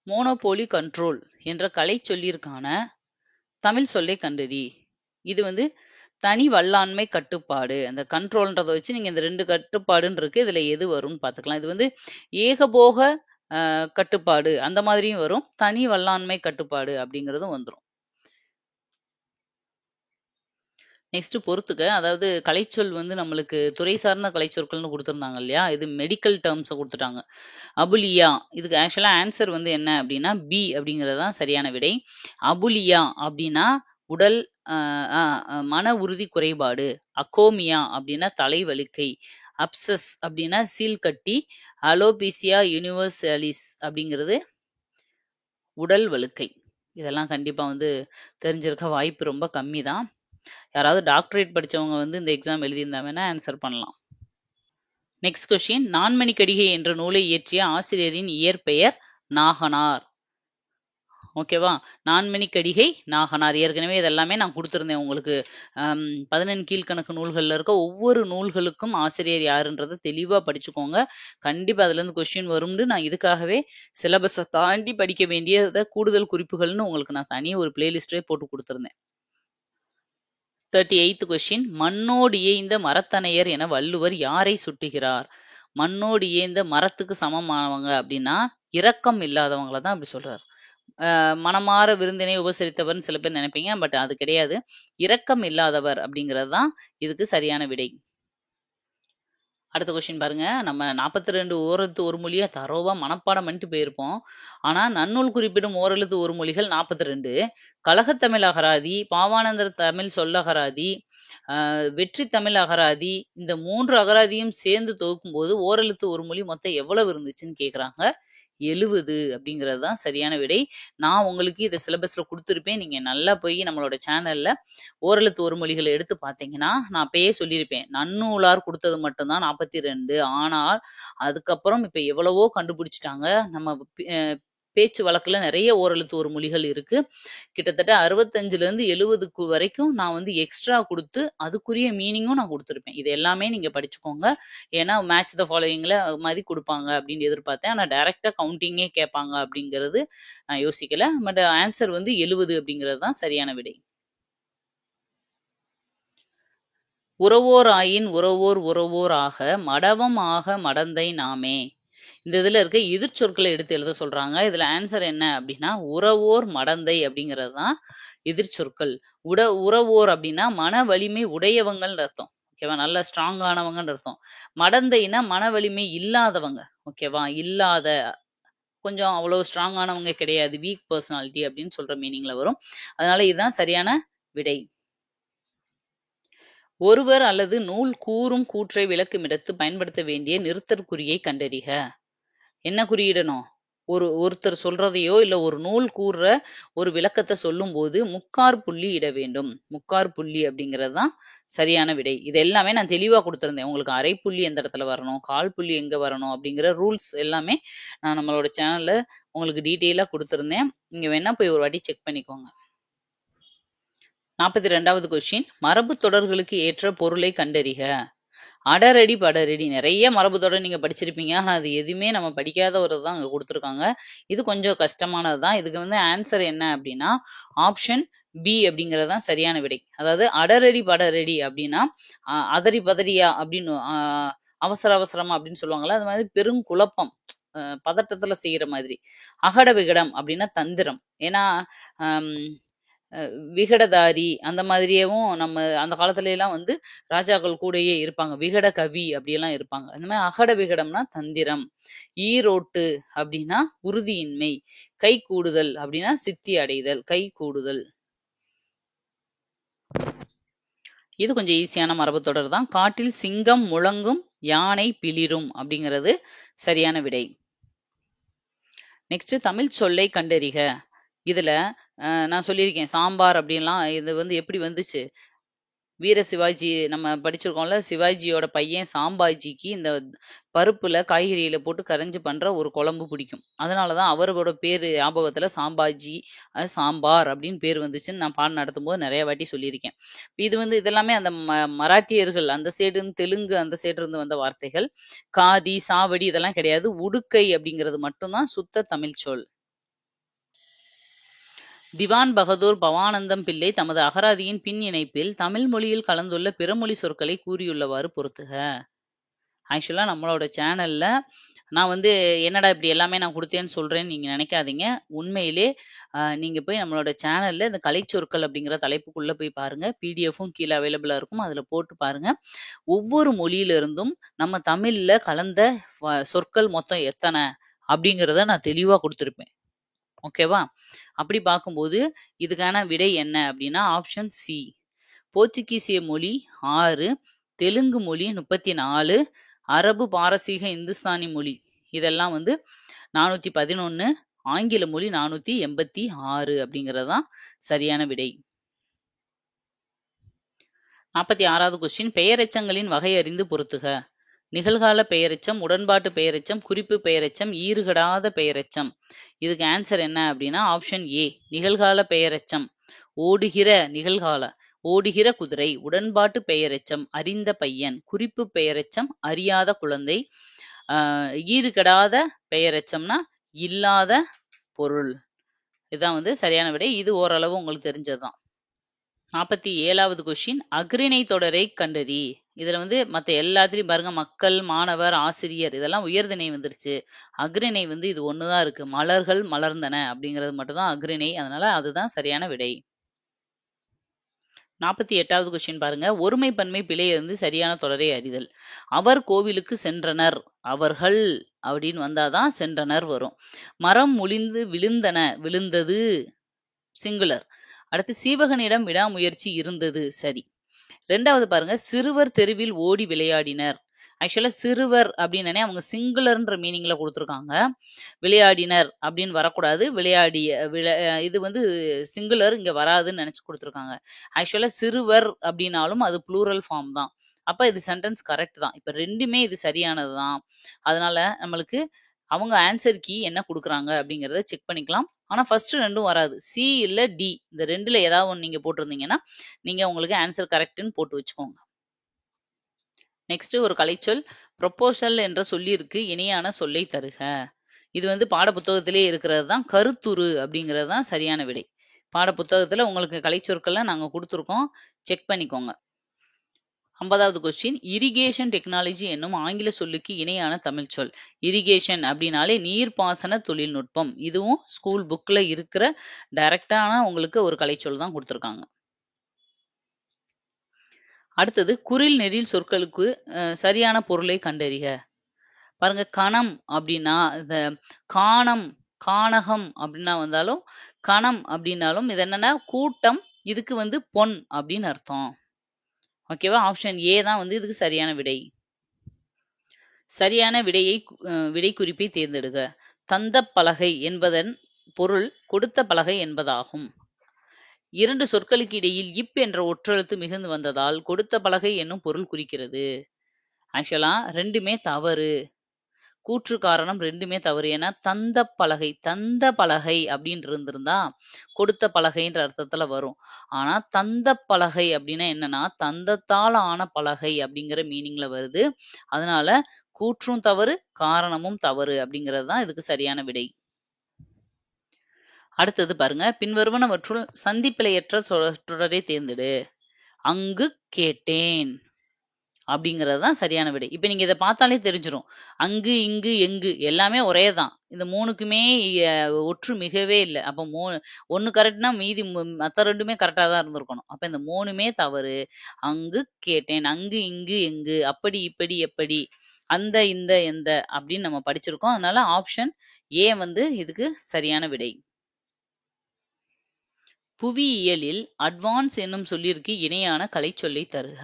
[SPEAKER 1] மோனோபோலி கண்ட்ரோல் என்ற கலை சொல்லிற்கான தமிழ் சொல்லை கண்டறி. இது வந்து தனி வல்லாண்மை கட்டுப்பாடு. அந்த கண்ட்ரோல்ன்றதை வச்சு நீங்க இந்த 2 கட்டுப்பாடுன்னு இருக்கு, இதுல எது வரும்னு பாத்துக்கலாம். இது வந்து ஏகபோக கட்டுப்பாடு அந்த மாதிரியும் வரும், தனி வல்லாண்மை கட்டுப்பாடு அப்படிங்கிறதும் வந்துடும். நெக்ஸ்ட் பொறுத்துக்க, அதாவது கலைச்சொல் வந்து நம்மளுக்கு துறை சார்ந்த கலைச்சொற்கள்னு கொடுத்துருந்தாங்க இல்லையா? இது மெடிக்கல் டேர்ம்ஸை கொடுத்துட்டாங்க. அபுலியா, இதுக்கு ஆக்சுவலா ஆன்சர் வந்து என்ன அப்படின்னா பி அப்படிங்கிறது தான் சரியான விடை. அபுலியா அப்படின்னா உடல் மன உறுதி குறைபாடு. அகோமியா அப்படின்னா தலைவலிக்கை. அப்சஸ் அப்படின்னா சீல்கட்டி. அலோபீசியா யூனிவர்சலிஸ் அப்படிங்கிறது உடல் வலுக்கை. இதெல்லாம் கண்டிப்பா வந்து தெரிஞ்சிருக்க வாய்ப்பு ரொம்ப கம்மி தான். யாராவது டாக்டரேட் படிச்சவங்க வந்து இந்த எக்ஸாம் எழுதியிருந்தாங்கன்னா ஆன்சர் பண்ணலாம். நெக்ஸ்ட் கொஸ்டின், நான்மணிக்கடிகை என்ற நூலை இயற்றிய ஆசிரியரின் இயற்பெயர் நாகனார். ஓகேவா? நான்மணிக்கடிகை நாகனார். ஏற்கனவே இதெல்லாமே நான் கொடுத்துருந்தேன் உங்களுக்கு. 11 கீழ்கணக்கு நூல்கள்ல இருக்க ஒவ்வொரு நூல்களுக்கும் ஆசிரியர் யாருன்றதை தெளிவா படிச்சுக்கோங்க. கண்டிப்பா அதுல இருந்து கொஸ்டின் வரும்னு நான் இதுக்காகவே சிலபஸை தாண்டி படிக்க வேண்டிய கூடுதல் குறிப்புகள்னு உங்களுக்கு நான் தனி ஒரு பிளேலிஸ்டே போட்டு கொடுத்துருந்தேன். 38th கொஸ்டின், மண்ணோடு இயைந்த மரத்தனையர் என வள்ளுவர் யாரை சுட்டுகிறார்? மண்ணோடு இயைந்த மரத்துக்கு சமமானவங்க அப்படின்னா இரக்கம் இல்லாதவங்கள தான் அப்படி சொல்றாரு. மனமாற விருந்தினை உபசரித்தவர்னு சில பேர் நினைப்பீங்க, பட் அது கிடையாது. இரக்கம் இல்லாதவர் அப்படிங்கிறது தான் இதுக்கு சரியான விடை. அடுத்த கொஸ்டின் பாருங்க. நம்ம 42 ஓரெழுத்து ஒரு மொழியை தரோவா மனப்பாடம் பண்ணிட்டு போயிருப்போம். ஆனா நன்னூல் குறிப்பிடும் ஓரெழுத்து ஒரு மொழிகள் 42. கழகத்தமிழ் அகராதி, பாவானந்தர் தமிழ் சொல்லகராதி, வெற்றி தமிழ் அகராதி, இந்த 3 அகராதியும் சேர்ந்து தொகுக்கும் போது ஓரெழுத்து ஒரு மொழி மொத்தம் எவ்வளவு இருந்துச்சுன்னு கேக்குறாங்க. 70 அப்படிங்கிறது தான் சரியான விடை. நான் உங்களுக்கு இதை சிலபஸ்ல கொடுத்துருப்பேன். நீங்க நல்லா போய் நம்மளோட சேனல்ல ஓரெழுத்து ஒரு மொழிகளை எடுத்து பார்த்தீங்கன்னா நான் அப்பயே சொல்லியிருப்பேன். நன்னூலார் கொடுத்தது மட்டும்தான் 42. ஆனால் அதுக்கப்புறம் இப்ப எவ்வளவோ கண்டுபிடிச்சிட்டாங்க. நம்ம பேச்சு வழக்குல நிறைய ஓரெழுத்து ஒரு மொழிகள் இருக்கு. கிட்டத்தட்ட 65ல இருந்து 70 வரைக்கும் நான் வந்து எக்ஸ்ட்ரா கொடுத்து அதுக்குரிய மீனிங்கும் நான் கொடுத்துருப்பேன். இது எல்லாமே நீங்க படிச்சுக்கோங்க. ஏன்னா மேட்ச் த ஃபாலோயிங்ல மாதிரி கொடுப்பாங்க அப்படின்னு எதிர்பார்த்தேன். ஆனா டைரக்டா கவுண்டிங்கே கேட்பாங்க அப்படிங்கிறது நான் யோசிக்கல. பட் ஆன்சர் வந்து 70 அப்படிங்கிறது தான் சரியான விடை. உறவோர் ஆயின் உறவோர் உறவோர் ஆக மடவம் ஆக மடந்தை நாமே. இந்த இதுல இருக்க எதிர்ச்சொற்களை எடுத்து எழுத சொல்றாங்க. இதுல ஆன்சர் என்ன அப்படின்னா உறவோர் மடந்தை அப்படிங்கிறது தான் எதிர் சொற்கள். உறவோர் அப்படின்னா மன வலிமை உடையவங்கன்னு அர்த்தம். ஓகேவா? நல்ல ஸ்ட்ராங்கானவங்கன்னு அர்த்தம். மடந்தைனா மன வலிமை இல்லாதவங்க. ஓகேவா? இல்லாத, கொஞ்சம் அவ்வளோ ஸ்ட்ராங்கானவங்க கிடையாது. வீக் பர்சனாலிட்டி அப்படின்னு சொல்ற மீனிங்ல வரும். அதனால இதுதான் சரியான விடை. ஒருவர் அல்லது நூல் கூறும் கூற்றை விளக்குமிடத்து பயன்படுத்த வேண்டிய நிறுத்தற்குறியை கண்டறிக. என்ன குறியிடணும்? ஒருத்தர் சொல்றதையோ இல்ல ஒரு நூல் கூறுற ஒரு விளக்கத்தை சொல்லும் போது முக்கார் புள்ளி இட வேண்டும். முக்கார் புள்ளி அப்படிங்கிறது தான் சரியான விடை. இது எல்லாமே நான் தெளிவா கொடுத்திருந்தேன். உங்களுக்கு அரை புள்ளி எந்த இடத்துல வரணும், கால் புள்ளி எங்க வரணும் அப்படிங்கிற ரூல்ஸ் எல்லாமே நான் நம்மளோட சேனல்ல உங்களுக்கு டீட்டெயிலா கொடுத்திருந்தேன். நீங்க வேணா போய் ஒரு வாட்டி செக் பண்ணிக்கோங்க. 42வது கொஸ்டின், மரபு தொடர்களுக்கு ஏற்ற பொருளை கண்டறிக. அடரடி படரடி நிறைய மரபு தொடர் நீங்க படிச்சிருப்பீங்க. ஆனா அது எதுவுமே நம்ம படிக்காத ஒரு தான் அங்க கொடுத்துருக்காங்க. இது கொஞ்சம் கஷ்டமானது தான். இதுக்கு வந்து ஆன்சர் என்ன அப்படின்னா ஆப்ஷன் பி அப்படிங்கிறது தான் சரியான விடை. அதாவது அடரடி படரடி அப்படின்னா அதரி பதறியா அப்படின்னு அவசர அவசரமா அப்படின்னு சொல்லுவாங்கல்ல, அது மாதிரி பெருங்குழப்பம், பதட்டத்துல செய்யற மாதிரி. அகட விகடம் அப்படின்னா தந்திரம். ஏன்னா விகடதாரி அந்த மாதிரியேவும் நம்ம அந்த காலத்துல எல்லாம் வந்து ராஜாக்கள் கூடயே இருப்பாங்க. விகட கவி அப்படியெல்லாம் இருப்பாங்க. அந்த மாதிரி அகட விகடம்னா தந்திரம். ஈரோட்டு அப்படின்னா உறுதியின்மை. கை கூடுதல் அப்படின்னா சித்தி அடைதல். கை கூடுதல். இது கொஞ்சம் ஈஸியான மரபு தொடர் தான். காட்டில் சிங்கம் முழங்கும் யானை பிளிரும் அப்படிங்கிறது சரியான விடை. நெக்ஸ்ட் தமிழ் சொல்லை கண்டறிக. இதுல நான் சொல்லியிருக்கேன் சாம்பார் அப்படின்லாம். இது வந்து எப்படி வந்துச்சு? வீர சிவாஜி நம்ம படிச்சிருக்கோம்ல, சிவாஜியோட பையன் சாம்பாஜிக்கு இந்த பருப்புல காய்கறியில போட்டு கரைஞ்சு பண்ற ஒரு குழம்பு பிடிக்கும். அதனாலதான் அவரோட பேரு ஞாபகத்துல சாம்பாஜி, சாம்பார் அப்படின்னு பேர் வந்துச்சுன்னு நான் பாடம் நடத்தும் போது நிறைய வாட்டி சொல்லியிருக்கேன். இது வந்து இதெல்லாமே அந்த மராட்டியர்கள் அந்த சைடு, தெலுங்கு அந்த சைடு இருந்து வந்த வார்த்தைகள். காதி, சாவடி இதெல்லாம் கிடையாது. உடுக்கை அப்படிங்கிறது மட்டும்தான் சுத்த தமிழ் சொல். திவான் பகதூர் பவானந்தம் பிள்ளை தமது அகராதியின் பின் இணைப்பில் தமிழ் மொழியில் கலந்துள்ள பிறமொழி சொற்களை கூறியுள்ளவாறு பொறுத்துக. ஆக்சுவலா நம்மளோட சேனல்ல நான் வந்து என்னடா இப்படி எல்லாமே நான் கொடுத்தேன்னு சொல்றேன்னு நீங்க நினைக்காதீங்க. உண்மையிலே நீங்க போய் நம்மளோட சேனல்ல இந்த கலைச்சொற்கள் அப்படிங்கிற தலைப்புக்குள்ள போய் பாருங்க. பிடிஎஃப்பும் கீழே அவைலபிளா இருக்கும். அதுல போட்டு பாருங்க. ஒவ்வொரு மொழியில இருந்தும் நம்ம தமிழ்ல கலந்த சொற்கள் மொத்தம் எத்தனை அப்படிங்கிறத நான் தெளிவா கொடுத்திருப்பேன். ஓகேவா? அப்படி பார்க்கும்போது இதுக்கான விடை என்ன அப்படின்னா ஆப்ஷன் சி. போர்ச்சுகீசிய மொழி 6, தெலுங்கு மொழி 34, அரபு, பாரசீக, இந்துஸ்தானி மொழி இதெல்லாம் வந்து 411, ஆங்கில மொழி 486 அப்படிங்கறதுதான் சரியான விடை. 46வது கொஸ்டின், பெயரெச்சங்களின் வகை அறிந்து பொறுத்துக. நிகழ்கால பெயரெச்சம், உடன்பாட்டு பெயரெச்சம், குறிப்பு பெயரெச்சம், ஈறுகடாத பெயரெச்சம். இதுக்கு ஆன்சர் என்ன அப்படின்னா ஆப்ஷன் ஏ. நிகழ்கால பெயரெச்சம் ஓடுகிற நிகழ்கால ஓடுகிற குதிரை. உடன்பாட்டு பெயரெச்சம் அறிந்த பையன். குறிப்பு பெயரெச்சம் அறியாத குழந்தை. ஈறுகடாத பெயரெச்சம்னா இல்லாத பொருள். இதுதான் வந்து சரியான விடை. இது ஓரளவு உங்களுக்கு தெரிஞ்சதுதான். 47வது கொஸ்டின், அஃறிணை தொடரை கண்டறி. இதுல வந்து மத்த எல்லாத்துலயும் பாருங்க, மக்கள், மாணவர், ஆசிரியர் இதெல்லாம் உயர்திணை வந்துருச்சு. அஃறிணை வந்து இது ஒண்ணுதான் இருக்கு. மலர்கள் மலர்ந்தன அப்படிங்கிறது மட்டும்தான் அஃறிணை. அதனால அதுதான் சரியான விடை. 48வது கொஸ்டின் பாருங்க, ஒருமை பன்மை பிழையிலிருந்து சரியான தொடரை அறிதல். அவர் கோவிலுக்கு சென்றனர். அவர்கள் அப்படின்னு வந்தாதான் சென்றனர் வரும். மரம் முழிந்து விழுந்தன. விழுந்தது சிங்குலர். அடுத்து சீவகனிடம் விடாமுயற்சி இருந்தது. சரி. 2வது பாருங்க, சிறுவர் தெருவில் ஓடி விளையாடினர். ஆக்சுவலா சிறுவர் அப்படின்னே அவங்க சிங்குலர்ன்ற மீனிங்ல கொடுத்துருக்காங்க. விளையாடினர் அப்படின்னு வரக்கூடாது. இது வந்து சிங்குலர் இங்க வராதுன்னு நினைச்சு கொடுத்துருக்காங்க. ஆக்சுவலா சிறுவர் அப்படின்னாலும் அது ப்ளூரல் ஃபார்ம் தான். அப்ப இது சென்டென்ஸ் கரெக்ட் தான். இப்ப ரெண்டுமே இது சரியானது தான். அதனால நம்மளுக்கு அவங்க ஆன்சர் கீ என்ன கொடுக்குறாங்க அப்படிங்கறத செக் பண்ணிக்கலாம். ஆனா ஃபர்ஸ்ட் ரெண்டும் வராது. சி இல்ல டி, இந்த ரெண்டுல ஏதாவது ஒன்று நீங்க போட்டிருந்தீங்கன்னா நீங்க உங்களுக்கு ஆன்சர் கரெக்ட்னு போட்டு வச்சுக்கோங்க. நெக்ஸ்ட் ஒரு கலைச்சொல், ப்ரொபோசல் என்ற சொல்லிற்கு இணையான சொல்லை தருக. இது வந்து பாட புத்தகத்திலே இருக்கிறது தான். கருத்துரு அப்படிங்கிறது தான் சரியான விடை. பாட புத்தகத்துல உங்களுக்கு கலைச்சொற்கள்லாம் நாங்க கொடுத்துருக்கோம், செக் பண்ணிக்கோங்க. 50வது கொஸ்டின் இரிகேஷன் டெக்னாலஜி என்னும் ஆங்கில சொல்லுக்கு இணையான தமிழ் சொல். இரிகேஷன் அப்படின்னாலே நீர்ப்பாசன தொழில்நுட்பம். இதுவும் ஸ்கூல் புக்ல இருக்கிற டைரக்டான உங்களுக்கு ஒரு கலைச்சொல் தான் கொடுத்துருக்காங்க. அடுத்தது குறில் நெடில் சொற்களுக்கு சரியான பொருளை கண்டறிக. பாருங்க, கணம் அப்படின்னா இந்த காணம் காணகம் அப்படின்னா வந்தாலும் கணம் அப்படின்னாலும் இது என்னன்னா கூட்டம், இதுக்கு வந்து பொன் அப்படின்னு அர்த்தம். ஓகேவா? ஆப்ஷன் ஏ தான் வந்து இதுக்கு சரியான விடை. சரியான விடை குறிப்பை தேர்ந்தெடுக. தந்த பலகை என்பதன் பொருள் கொடுத்த பலகை என்பதாகும். 2 சொற்களுக்கு இடையில் இப் என்ற ஒற்றெழுத்து மிகுந்து வந்ததால் கொடுத்த பலகை என்னும் பொருள் குறிக்கிறது. ஆக்சுவலா ரெண்டுமே தவறு. கூற்று காரணம் ரெண்டுமே தவறு. ஏன்னா தந்த பலகை அப்படின்னு இருந்திருந்தா கொடுத்த பலகைன்ற அர்த்தத்துல வரும். ஆனா தந்த பலகை அப்படின்னா என்னன்னா தந்தத்தால் ஆன பலகை அப்படிங்கிற மீனிங்ல வருது. அதனால கூற்றும் தவறு, காரணமும் தவறு அப்படிங்கிறது தான் இதுக்கு சரியான விடை. அடுத்தது பாருங்க, பின்வருவனவற்றுள் சந்திப்பிழையற்ற தொடரை தேர்ந்தெடு. அங்கு கேட்டேன் அப்படிங்கிறது தான் சரியான விடை. இப்ப நீங்க இதை பார்த்தாலே தெரிஞ்சிடும். அங்கு, இங்கு, எங்கு எல்லாமே ஒரே தான். இந்த மூணுக்குமே ஒற்று மிகவே இல்லை. அப்ப ஒண்ணு கரெக்ட்னா மீதி மற்ற ரெண்டுமே கரெக்டா தான் இருந்திருக்கணும். அப்ப இந்த மூணுமே தவறு. அங்கு கேட்டேன், அங்கு, இங்கு, எங்கு, அப்படி, இப்படி, எப்படி, அந்த, இந்த, எந்த அப்படின்னு நம்ம படிச்சிருக்கோம். அதனால ஆப்ஷன் ஏ வந்து இதுக்கு சரியான விடை. புவியியலில் அட்வான்ஸ் என்னும் சொல்லிற்கு இணையான கலை சொல்லை தருக.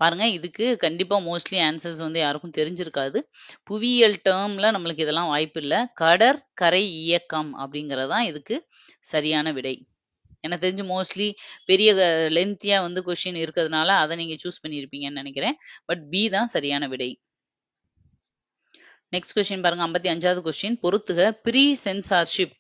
[SPEAKER 1] பாருங்க, இதுக்கு கண்டிப்பா மோஸ்ட்லி ஆன்சர்ஸ் வந்து யாருக்கும் தெரிஞ்சிருக்காது. புவியியல் டேர்ம்ல நம்மளுக்கு இதெல்லாம் வாய்ப்பு இல்லை. கடற்கரை இயக்கம் அப்படிங்கறதான் இதுக்கு சரியான விடை. எனக்கு தெரிஞ்சு மோஸ்ட்லி பெரிய லென்த்தியா வந்து கொஸ்டின் இருக்கிறதுனால அதை நீங்க சூஸ் பண்ணியிருப்பீங்கன்னு நினைக்கிறேன். பட் பி தான் சரியான விடை. நெக்ஸ்ட் கொஸ்டின் பாருங்க, 55வது கொஸ்டின். பொறுத்துக pre censorship,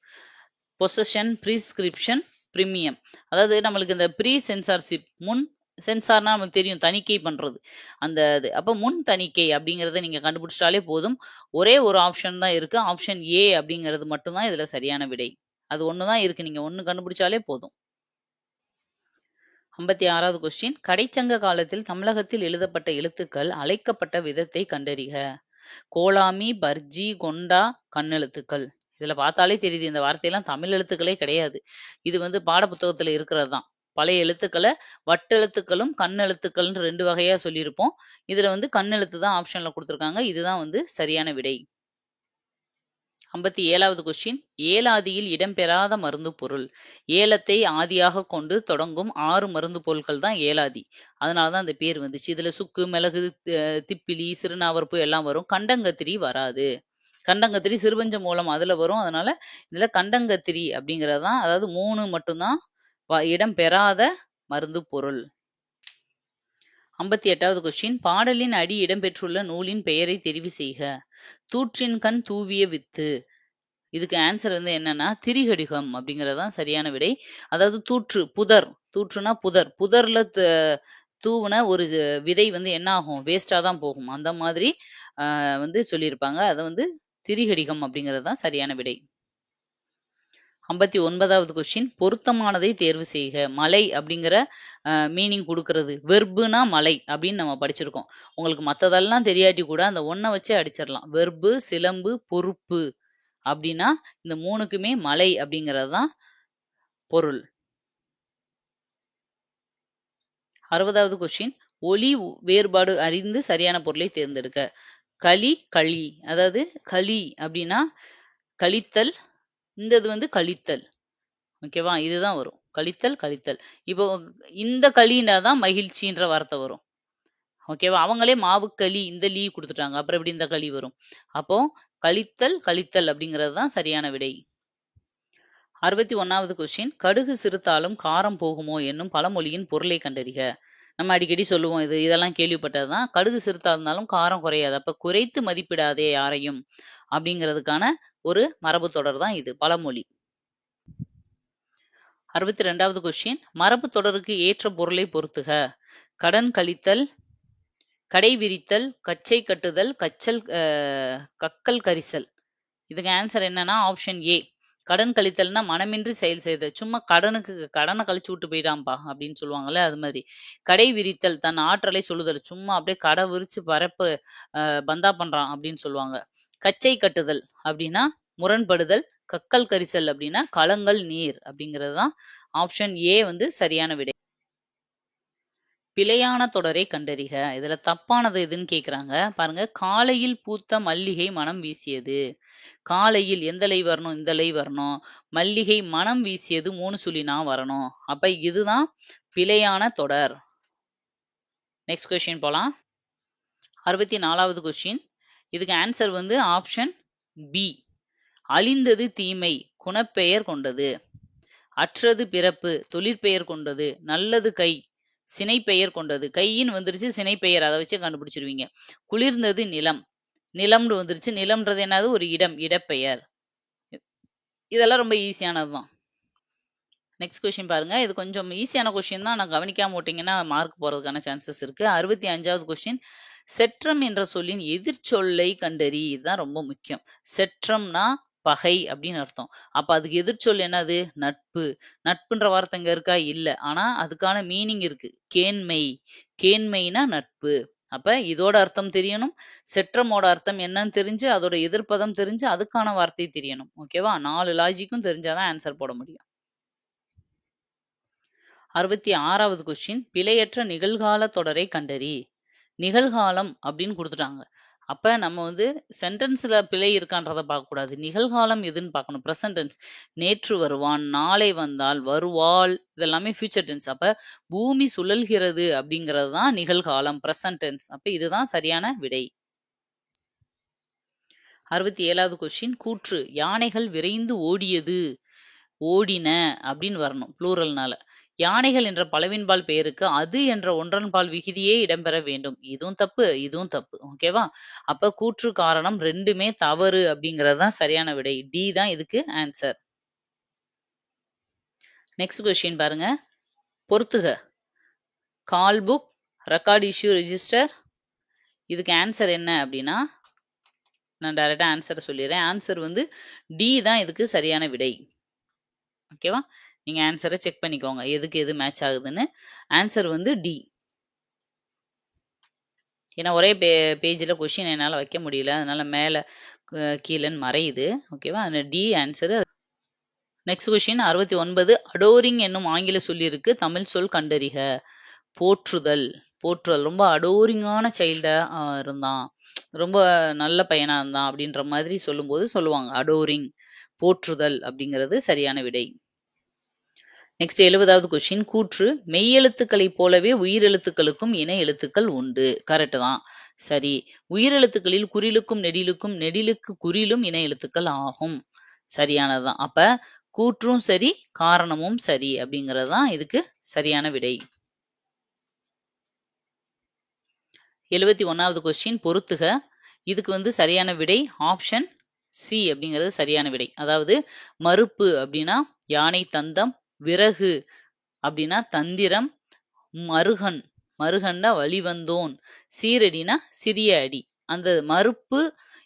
[SPEAKER 1] possession, prescription, premium. அதாவது நம்மளுக்கு இந்த ப்ரீ சென்சார்ஷிப், முன் சென்சார்னா நமக்கு தெரியும் தணிக்கை பண்றது அந்த இது. அப்ப முன் தணிக்கை அப்படிங்கறத நீங்க கண்டுபிடிச்சிட்டாலே போதும். ஒரே ஒரு ஆப்ஷன் தான் இருக்கு. ஆப்ஷன் ஏ அப்படிங்கிறது மட்டும்தான் இதுல சரியான விடை. அது ஒண்ணுதான் இருக்கு. நீங்க ஒண்ணு கண்டுபிடிச்சாலே போதும். 56வது கொஸ்டின். கடைச்சங்க காலத்தில் தமிழகத்தில் எழுதப்பட்ட எழுத்துக்கள் அழைக்கப்பட்ட விதத்தை கண்டறிக. கோலாமி, பர்ஜி, கொண்டா, கண்ணெழுத்துக்கள். இதுல பார்த்தாலே தெரியுது இந்த வார்த்தையெல்லாம் தமிழ் எழுத்துக்களே கிடையாது. இது வந்து பாட புத்தகத்துல இருக்கிறது தான். பழைய எழுத்துக்களை வட்டெழுத்துக்களும் கண்ணெழுத்துக்கள்னு 2 வகையா சொல்லியிருப்போம். இதுல வந்து கண்ணெழுத்து தான் ஆப்ஷன்ல கொடுத்துருக்காங்க. இதுதான் வந்து சரியான விடை. 57வது கொஸ்டின். ஏலாதியில் இடம்பெறாத மருந்து பொருள். ஏலத்தை ஆதியாக கொண்டு தொடங்கும் 6 மருந்து பொருட்கள் தான் ஏலாதி. அதனாலதான் அந்த பேர் வந்துச்சு. இதுல சுக்கு, மிளகு, திப்பிலி, சிறுநாவற்பூ எல்லாம் வரும். கண்டங்கத்திரி வராது. கண்டங்கத்திரி சிறுபஞ்ச மூலம் அதுல வரும். அதனால இதுல கண்டங்கத்திரி அப்படிங்கறதுதான், அதாவது 3 மட்டும்தான் இடம் பெறாத மருந்து பொருள். 58வது கொஸ்டின். பாடலின் அடி இடம்பெற்றுள்ள நூலின் பெயரை தெரிவு செய்க. தூற்றின் கண் தூவிய வித்து. இதுக்கு ஆன்சர் வந்து என்னன்னா திரிகடிகம் அப்படிங்கறதுதான் சரியான விடை. அதாவது தூற்றுனா புதர்ல தூவுன ஒரு விதை வந்து என்ன ஆகும், வேஸ்டா தான் போகும். அந்த மாதிரி வந்து சொல்லியிருப்பாங்க. அதை வந்து திரிகடிகம் அப்படிங்கிறது தான் சரியான விடை. 59வது கொஸ்டின். பொருத்தமானதை தேர்வு செய்க. மலை அப்படிங்கிற மீனிங் கொடுக்கறது. வெர்புனா மலை அப்படின்னு நம்ம படிச்சிருக்கோம். உங்களுக்கு மற்றதெல்லாம் தெரியாட்டி கூட அந்த ஒன்றை வச்சே அடிச்சிடலாம். வெர்பு, சிலம்பு, பொறுப்பு அப்படின்னா இந்த 3க்குமே மலை அப்படிங்கிறது தான் பொருள். 60வது கொஸ்டின். ஒலி வேறுபாடு அறிந்து சரியான பொருளை தேர்ந்தெடுக்க. களி, அதாவது களி அப்படின்னா கழித்தல், இந்த இது வந்து கழித்தல். ஓகேவா? இதுதான் வரும். கழித்தல். இப்போ இந்த களினா தான் மகிழ்ச்சின்ற வார்த்தை வரும். ஓகேவா? அவங்களே மாவுக்களி இந்த லீ கொடுத்துட்டாங்க. அப்புறம் எப்படி இந்த களி வரும்? அப்போ கழித்தல் அப்படிங்கிறது தான் சரியான விடை. 61வது கொஸ்டின். கடுகு சிறுத்தாலும் காரம் போகுமோ என்னும் பழமொழியின் பொருளை கண்டறிக. நம்ம அடிக்கடி சொல்லுவோம், இதெல்லாம் கேள்விப்பட்டதுதான். கடுகு சிறுத்தாலும் காரம் குறையாது. அப்ப குறைத்து மதிப்பிடாதே யாரையும் அப்படிங்கிறதுக்கான ஒரு மரபு தொடர் தான் இது, பழமொழி. 62வது கொஸ்டின். மரபு தொடருக்கு ஏற்ற பொருளை பொறுத்துக. கடன் கழித்தல், கடை விரித்தல், கச்சை கட்டுதல், கக்கல் கரிசல். இதுக்கு ஆன்சர் என்னன்னா ஆப்ஷன் ஏ, கடன் கழித்தல்னா மனமின்றி செயல் செய்தல். சும்மா கடனை கழிச்சு விட்டு போயிட்டான்ப்பா அப்படின்னு சொல்லுவாங்கல்ல, அது மாதிரி. கடை விரித்தல் தன் ஆற்றலை சொல்லுதல். சும்மா அப்படியே கடை விரிச்சு பரப்பு பந்தா பண்றான் அப்படின்னு சொல்லுவாங்க. கச்சை கட்டுதல் அப்படின்னா முரண்படுதல். கக்கல் கரிசல் அப்படின்னா களங்கள் நீர் அப்படிங்கிறது தான் ஆப்ஷன் ஏ வந்து சரியான விடை. பிழையான தொடரை கண்டறிக. இதுல தப்பானது எதுன்னு கேக்குறாங்க பாருங்க. காலையில் பூத்த மல்லிகை மனம் வீசியது. காலையில் எந்த லை வரணும்? இந்த லை வரணும். மல்லிகை மனம் வீசியது 3 சுழினா வரணும். அப்ப இதுதான் பிழையான தொடர். நெக்ஸ்ட் கொஸ்டின் போலாம். 64வது கொஸ்டின். இதுக்கு ஆன்சர் வந்து ஆப்ஷன் பி. அழிந்தது தீமை குணப்பெயர் கொண்டது. அற்றது பிறப்பு தொழிற்பெயர் கொண்டது. நல்லது கை சினைப்பெயர் கொண்டது. கையின்னு வந்துருச்சு, சினைப்பெயர் அதை வச்சு கண்டுபிடிச்சிருவீங்க. குளிர்ந்தது நிலம். நிலம்னு வந்துருச்சு. நிலம்ன்றது என்னது? ஒரு இடம், இடப்பெயர். இதெல்லாம் ரொம்ப ஈஸியானதுதான். நெக்ஸ்ட் கொஸ்டின் பாருங்க. இது கொஞ்சம் ஈஸியான கொஸ்டின் தான். நான் கவனிக்காம விட்டீங்கன்னா மார்க் போறதுக்கான சான்சஸ் இருக்கு. 65வது கொஸ்டின். செற்றம் என்ற சொல்லின் எதிர்ச்சொல்லை கண்டறி. இதுதான் ரொம்ப முக்கியம். செற்றம்னா பகை அப்படின்னு அர்த்தம். அப்ப அதுக்கு எதிர்ச்சொல் என்னது? நட்பு. நட்புன்ற வார்த்தை இங்க இருக்கா? இல்ல. ஆனா அதுக்கான மீனிங் இருக்கு. கேண்மை. கேண்மைனா நட்பு. அப்ப இதோட அர்த்தம் தெரியணும். செற்றமோட அர்த்தம் என்னன்னு தெரிஞ்சு அதோட எதிர்ப்பதம் தெரிஞ்சு அதுக்கான வார்த்தை தெரியணும். ஓகேவா? 4 லாஜிக்கும் தெரிஞ்சாதான் ஆன்சர் போட முடியும். 66வது கொஸ்டின். பிழையற்ற நிகழ்கால தொடரை கண்டறி. நிகழ்காலம் அப்படின்னு கொடுத்துட்டாங்க. அப்ப நம்ம வந்து சென்டென்ஸ்ல பிழை இருக்கான்றத பார்க்க கூடாது. நிகழ்காலம் எதுன்னு பார்க்கணும். Present tense. நேற்று வருவான், நாளை வந்தால், வருவாள், இதெல்லாமே ஃபியூச்சர் டென்ஸ். அப்ப பூமி சுழல்கிறது அப்படிங்கிறது தான் நிகழ்காலம், பிரசன்ட் டென்ஸ். அப்ப இதுதான் சரியான விடை. 67வது கொஸ்டின். கூற்று. யானைகள் விரைந்து ஓடியது. ஓடின அப்படின்னு வரணும் ப்ளூரல்னால. யானைகள் என்ற பலவின்பால் பெயருக்கு அது என்ற ஒன்றன்பால் விகுதியே இடம்பெற வேண்டும். இதுவும் தப்பு, இதுவும் தப்பு. ஓகேவா? அப்ப கூற்று காரணம் ரெண்டுமே தவறு அப்படிங்கிறது தான் சரியான விடை. டி தான் இதுக்கு ஆன்சர். நெக்ஸ்ட் கொஸ்டின் பாருங்க. பொறுத்துக. Call book, record issue register. இதுக்கு ஆன்சர் என்ன அப்படின்னா நான் டைரக்டா ஆன்சர் சொல்லிடுறேன். ஆன்சர் வந்து டி தான் இதுக்கு சரியான விடை. ஓகேவா? நீங்க ஆன்சரை செக் பண்ணிக்கோங்க எதுக்கு எது மேட்ச் ஆகுதுன்னு. ஆன்சர் வந்து டி. ஏன்னா ஒரே பேஜில் கொஸ்டின் என்னால் வைக்க முடியல, அதனால மேலே கீழேன்னு மறையுது. ஓகேவா? அதனால டி ஆன்சரு. Next question 69. அடோரிங் என்னும் ஆங்கில சொல்லிருக்கு. தமிழ் சொல் கண்டறிக. போற்றுதல். போற்றுதல். ரொம்ப அடோரிங்கான சைல்டா இருந்தான், ரொம்ப நல்ல பையனா இருந்தான் அப்படின்ற மாதிரி சொல்லும்போது சொல்லுவாங்க அடோரிங். போற்றுதல் அப்படிங்கிறது சரியான விடை. நெக்ஸ்ட் 70வது கொஸ்டின். கூற்று. மெய்யெழுத்துக்களைப் போலவே உயிரெழுத்துக்களுக்கும் இணை எழுத்துக்கள் உண்டு. கரெக்ட் தான். சரி. உயிரெழுத்துக்களில் குறிலுக்கும் நெடிலுக்கும் நெடிலுக்கு குறிலும் இணை எழுத்துக்கள் ஆகும். சரியானதுதான். அப்ப கூற்றும் சரி, காரணமும் சரி அப்படிங்கிறது தான் இதுக்கு சரியான விடை. 71வது கொஸ்டின். பொறுத்துக. இதுக்கு வந்து சரியான விடை ஆப்ஷன் சி அப்படிங்கிறது சரியான விடை. அதாவது மறுப்பு அப்படின்னா யானை தந்தம், விறகு அப்படின்னா தந்திரம், மருகன் மருகன்னா வழிவந்தோன், சீரடினா சிறிய அடி. அந்த மறுப்பு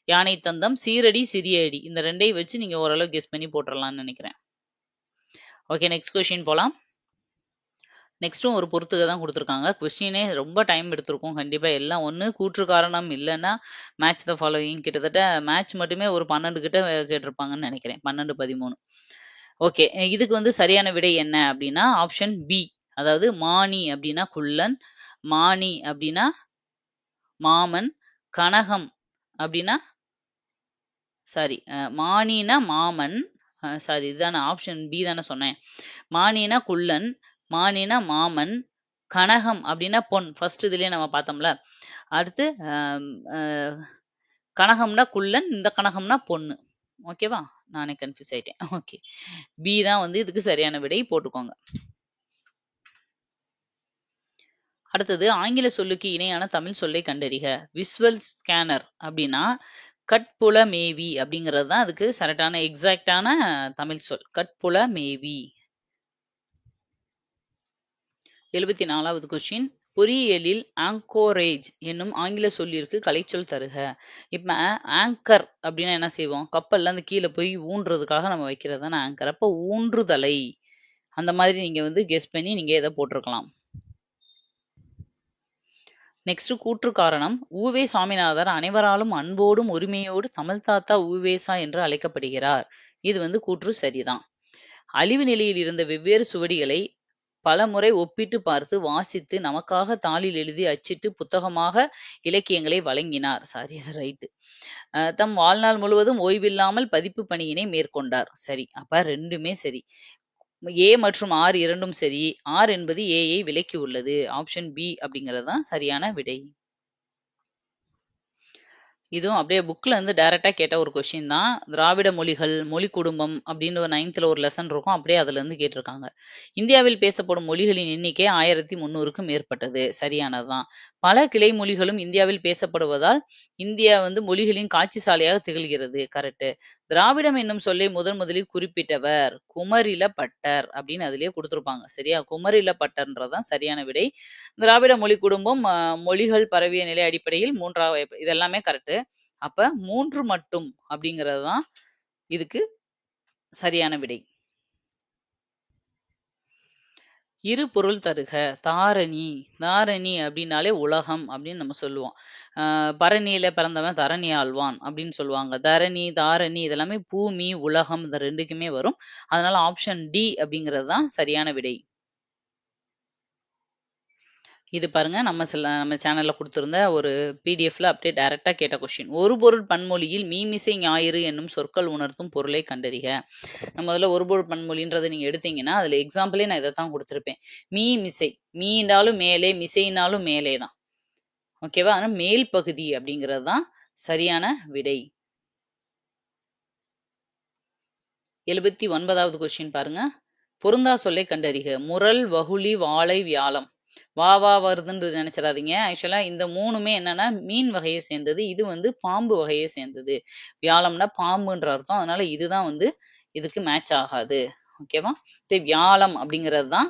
[SPEAKER 1] யானை தந்தம், சீரடி சிறிய அடி, இந்த ரெண்டையும் வச்சு நீங்க ஓரளவு கெஸ் பண்ணி போட்டுடலாம்னு நினைக்கிறேன். ஓகே, நெக்ஸ்ட் கொஸ்டின் போலாம். நெக்ஸ்ட்டும் ஒரு பொறுத்துக தான் கொடுத்துருக்காங்க. கொஸ்டினே ரொம்ப டைம் எடுத்திருக்கும் கண்டிப்பா. எல்லாம் ஒன்று கூற்று காரணம், இல்லைன்னா மேட்ச் த ஃபாலோயிங். கிட்டத்தட்ட மேட்ச் மட்டுமே ஒரு 12 கிட்ட கேட்டிருப்பாங்கன்னு நினைக்கிறேன். 12, 13. ஓகே, இதுக்கு வந்து சரியான விடை என்ன அப்படின்னா ஆப்ஷன் பி. அதாவது மானி அப்படின்னா குள்ளன், மானி அப்படின்னா மாமன், கனகம் அப்படின்னா சாரி மானினா மாமன், சாரி இதுதானே ஆப்ஷன் பி தானே சொன்னேன். மானினா குள்ளன், மானினா மாமன், கனகம் அப்படின்னா பொன். ஃபர்ஸ்ட் இதுலயே நம்ம பார்த்தோம்ல. அடுத்து கனகம்னா குள்ளன், இந்த கனகம்னா பொண்ணு. ஓகேவா? நானே கன்ஃபியூஸ் ஆயிட்டேன். ஓகே, பி தான் வந்து இதுக்கு சரியான விடை, போட்டுக்கோங்க. அடுத்தது ஆங்கில சொல்லுக்கு இணையான தமிழ் சொல்லை கண்டறிக. விசுவல் ஸ்கேனர் அப்படின்னா கட்புலமேவி அப்படிங்கிறது தான் அதுக்கு கரெக்டான எக்ஸாக்டான தமிழ் சொல். கட்புலமேவி. 74வது கொஸ்டின். பொறியியலில் ஆங்கோரேஜ் என்னும் ஆங்கில சொல்லிற்கு கலைச்சொல் தருக. இப்ப ஆங்கர் அப்படின்னா என்ன செய்வோம்? கப்பல்ல அந்த கீழே போய் ஊன்றதுக்காக நம்ம வைக்கிறது தானே ஆங்கர். அப்ப ஊன்றுதலை அந்த மாதிரி நீங்க வந்து கெஸ் பண்ணி நீங்க எதை போட்டிருக்கலாம். நெக்ஸ்ட் கூற்று காரணம். உவே சாமிநாதர் அனைவராலும் அன்போடும் உரிமையோடு தமிழ் தாத்தா உவேசா என்று அழைக்கப்படுகிறார். இது வந்து கூற்று சரிதான். அழிவு நிலையில் இருந்த வெவ்வேறு சுவடிகளை பல முறை ஒப்பிட்டு பார்த்து வாசித்து நமக்காக தாளில் எழுதி அச்சிட்டு புத்தகமாக இலக்கியங்களை வழங்கினார். சாரி, இது ரைட்டு. தம் வாழ்நாள் முழுவதும் ஓய்வில்லாமல் பதிப்பு பணியினை மேற்கொண்டார். சரி, அப்ப ரெண்டுமே சரி. ஏ மற்றும் ஆர் இரண்டும் சரி. ஆர் என்பது ஏயை விலக்கி உள்ளது. ஆப்ஷன் பி அப்படிங்கிறது தான் சரியான விடை. இதுவும் அப்படியே புக்ல இருந்து டைரக்டா கேட்ட ஒரு கொஸ்டின் தான். திராவிட மொழிகள், மொழி குடும்பம் அப்படின்னு ஒரு 9th ஒரு லெசன் இருக்கும். அப்படியே அதுல இருந்து கேட்டிருக்காங்க. இந்தியாவில் பேசப்படும் மொழிகளின் எண்ணிக்கை 1300க்கும் மேற்பட்டது. சரியானதுதான். பல கிளை மொழிகளும் இந்தியாவில் பேசப்படுவதால் இந்தியா வந்து மொழிகளின் காட்சி சாலையாக திகழ்கிறது. கரெக்ட். திராவிடம் என்னும் சொல்லை முதலில் குறிப்பிட்டவர் குமரில பட்டர் அப்படின்னு அதுலயே கொடுத்திருப்பாங்க. சரியா? குமரில பட்டர்ன்றதுதான் சரியான விடை. திராவிட மொழி குடும்பம் மொழிகள் பரவிய நிலை அடிப்படையில் மூன்றாவது, இதெல்லாமே கரெக்ட். அப்ப 3 மட்டும் அப்படிங்கிறது தான் இதுக்கு சரியான விடை. இரு பொருள் தருக. தாரணி. தாரணி அப்படின்னாலே உலகம் அப்படின்னு நம்ம சொல்லுவோம். பரணியில பிறந்தவன் தரணி ஆழ்வான் அப்படின்னு சொல்லுவாங்க. தரணி, தாரணி இதெல்லாமே பூமி, உலகம் இந்த ரெண்டுக்குமே வரும். அதனால ஆப்ஷன் டி அப்படிங்கிறது தான் சரியான விடை. இது பாருங்க, நம்ம சேனல்ல கொடுத்திருந்த ஒரு பிடிஎஃப்ல அப்படியே டைரக்டா கேட்ட கொஸ்டின். ஒரு பொருள் பன்மொழியில் மீமிசை ஞாயிறு என்னும் சொற்கள் உணர்த்தும் பொருளை கண்டறிக. முதல்ல ஒரு பொருள் பன்மொழின்றதை நீங்க எடுத்தீங்கன்னா அதுல எக்ஸாம்பிளே நான் இதை தான் கொடுத்திருப்பேன். மிசை. மீனாலும் மேலே, மிசைனாலும் மேலே தான். ஓகேவா? ஆனா மேல் பகுதி அப்படிங்கிறது தான் சரியான விடை. 79வது கொஸ்டின் பாருங்க. பொருந்தா சொல்லை கண்டறிக. முரல், வகுளி, வாழை, வியாழம். வா வருதுன்னு நினைச்சிடாதீங்க. ஆக்சுவலா இந்த மூணுமே என்னன்னா மீன் வகையை சேர்ந்தது. இது வந்து பாம்பு வகையை சேர்ந்தது. வியாழம்னா பாம்புன்ற அர்த்தம். அதனால இதுதான் வந்து இதுக்கு மேட்ச் ஆகாது. ஓகேவா? இப்ப வியாழம் அப்படிங்கிறது தான்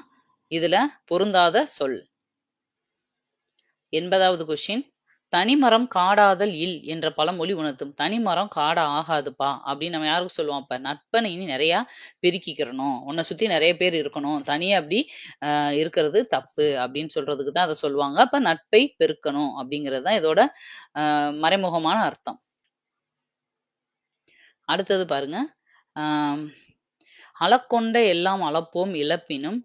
[SPEAKER 1] இதுல பொருந்தாத சொல். 80வது கொஸ்டின். தனிமரம் காடாதல் இல் என்ற பழமொழி உணர்த்தும். தனிமரம் காடா ஆகாதுப்பா அப்படின்னு நம்ம யாருக்கு சொல்லுவோம்? அப்ப நட்பனை இனி நிறைய பெருக்கிக்கிறணும், உன்னை சுத்தி நிறைய பேர் இருக்கணும், தனியா அப்படி இருக்கிறது தப்பு அப்படின்னு சொல்றதுக்கு தான் அதை சொல்லுவாங்க. அப்ப நட்பை பெருக்கணும் அப்படிங்கிறது தான் இதோட மறைமுகமான அர்த்தம். அடுத்தது பாருங்க. அளக்கொண்ட எல்லாம் அளப்போம் இழப்பினும்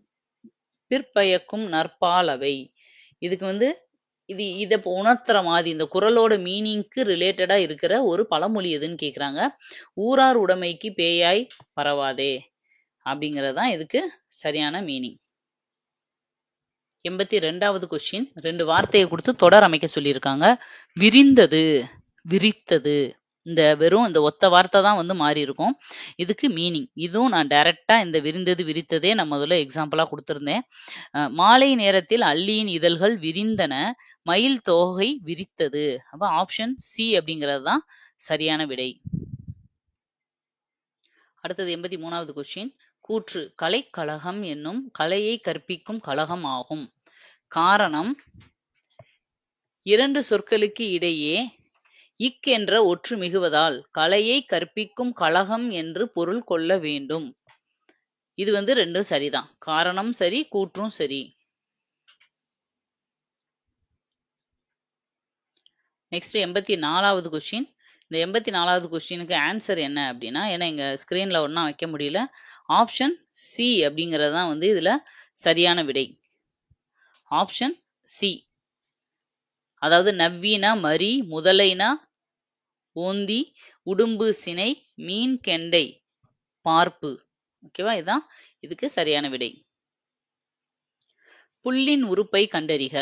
[SPEAKER 1] பிற்பயக்கும் நற்பாலவை. இதுக்கு வந்து இதை உணர்த்துற மாதிரி இந்த குறளோட மீனிங்க்கு ரிலேட்டடா இருக்கிற ஒரு பழமொழி எதுன்னு கேக்குறாங்க. ஊரார் உடைமைக்கு பேயாய் பரவாதே அப்படிங்கிறது தான் இதுக்கு சரியான மீனிங். 82வது கொஸ்டின். 2 வார்த்தையை கொடுத்து தொடர் அமைக்க சொல்லியிருக்காங்க. விரிந்தது, விரித்தது. இந்த வெறும் இந்த ஒத்த வார்த்தை தான் வந்து மாறி இருக்கும். இதுக்கு மீனிங் இதுவும் நான் டைரக்டா இந்த விரிந்தது விரித்ததே நான் முதல்ல எக்ஸாம்பிளா கொடுத்திருந்தேன். மாலை நேரத்தில் அல்லியின் இதழ்கள் விரிந்தன, மயில் தோகை விரித்தது. அப்ப ஆப்ஷன் சி அப்படிங்கிறது தான் சரியான விடை. அடுத்தது 83வது கொஸ்டின். கூற்று. கலைக்கழகம் என்னும் கலையை கற்பிக்கும் கழகம் ஆகும். காரணம். 2 சொற்களுக்கு இடையே இக் என்ற ஒற்று மிகுவதால் கலையை கற்பிக்கும் கழகம் என்று பொருள் கொள்ள வேண்டும். இது வந்து ரெண்டும் சரிதான். காரணம் சரி, கூற்றும் சரி. நெக்ஸ்ட் 84வது கொஸ்டின். இந்த 84வது கொஸ்டினுக்கு ஆன்சர் என்ன அப்படின்னா, ஏன்னா எங்க ஸ்கிரீன்ல ஒன்னா வைக்க முடியல. ஆப்ஷன் சி அப்படிங்கிறது தான் வந்து இதுல சரியான விடை. Option C. அதாவது நவ்வீனா மரி, முதலைனா ஓந்தி, உடும்பு சினை, மீன் கெண்டை பார்ப்பு. ஓகேவா? இதுதான் இதுக்கு சரியான விடை. புல்லின் உறுப்பை கண்டறிக.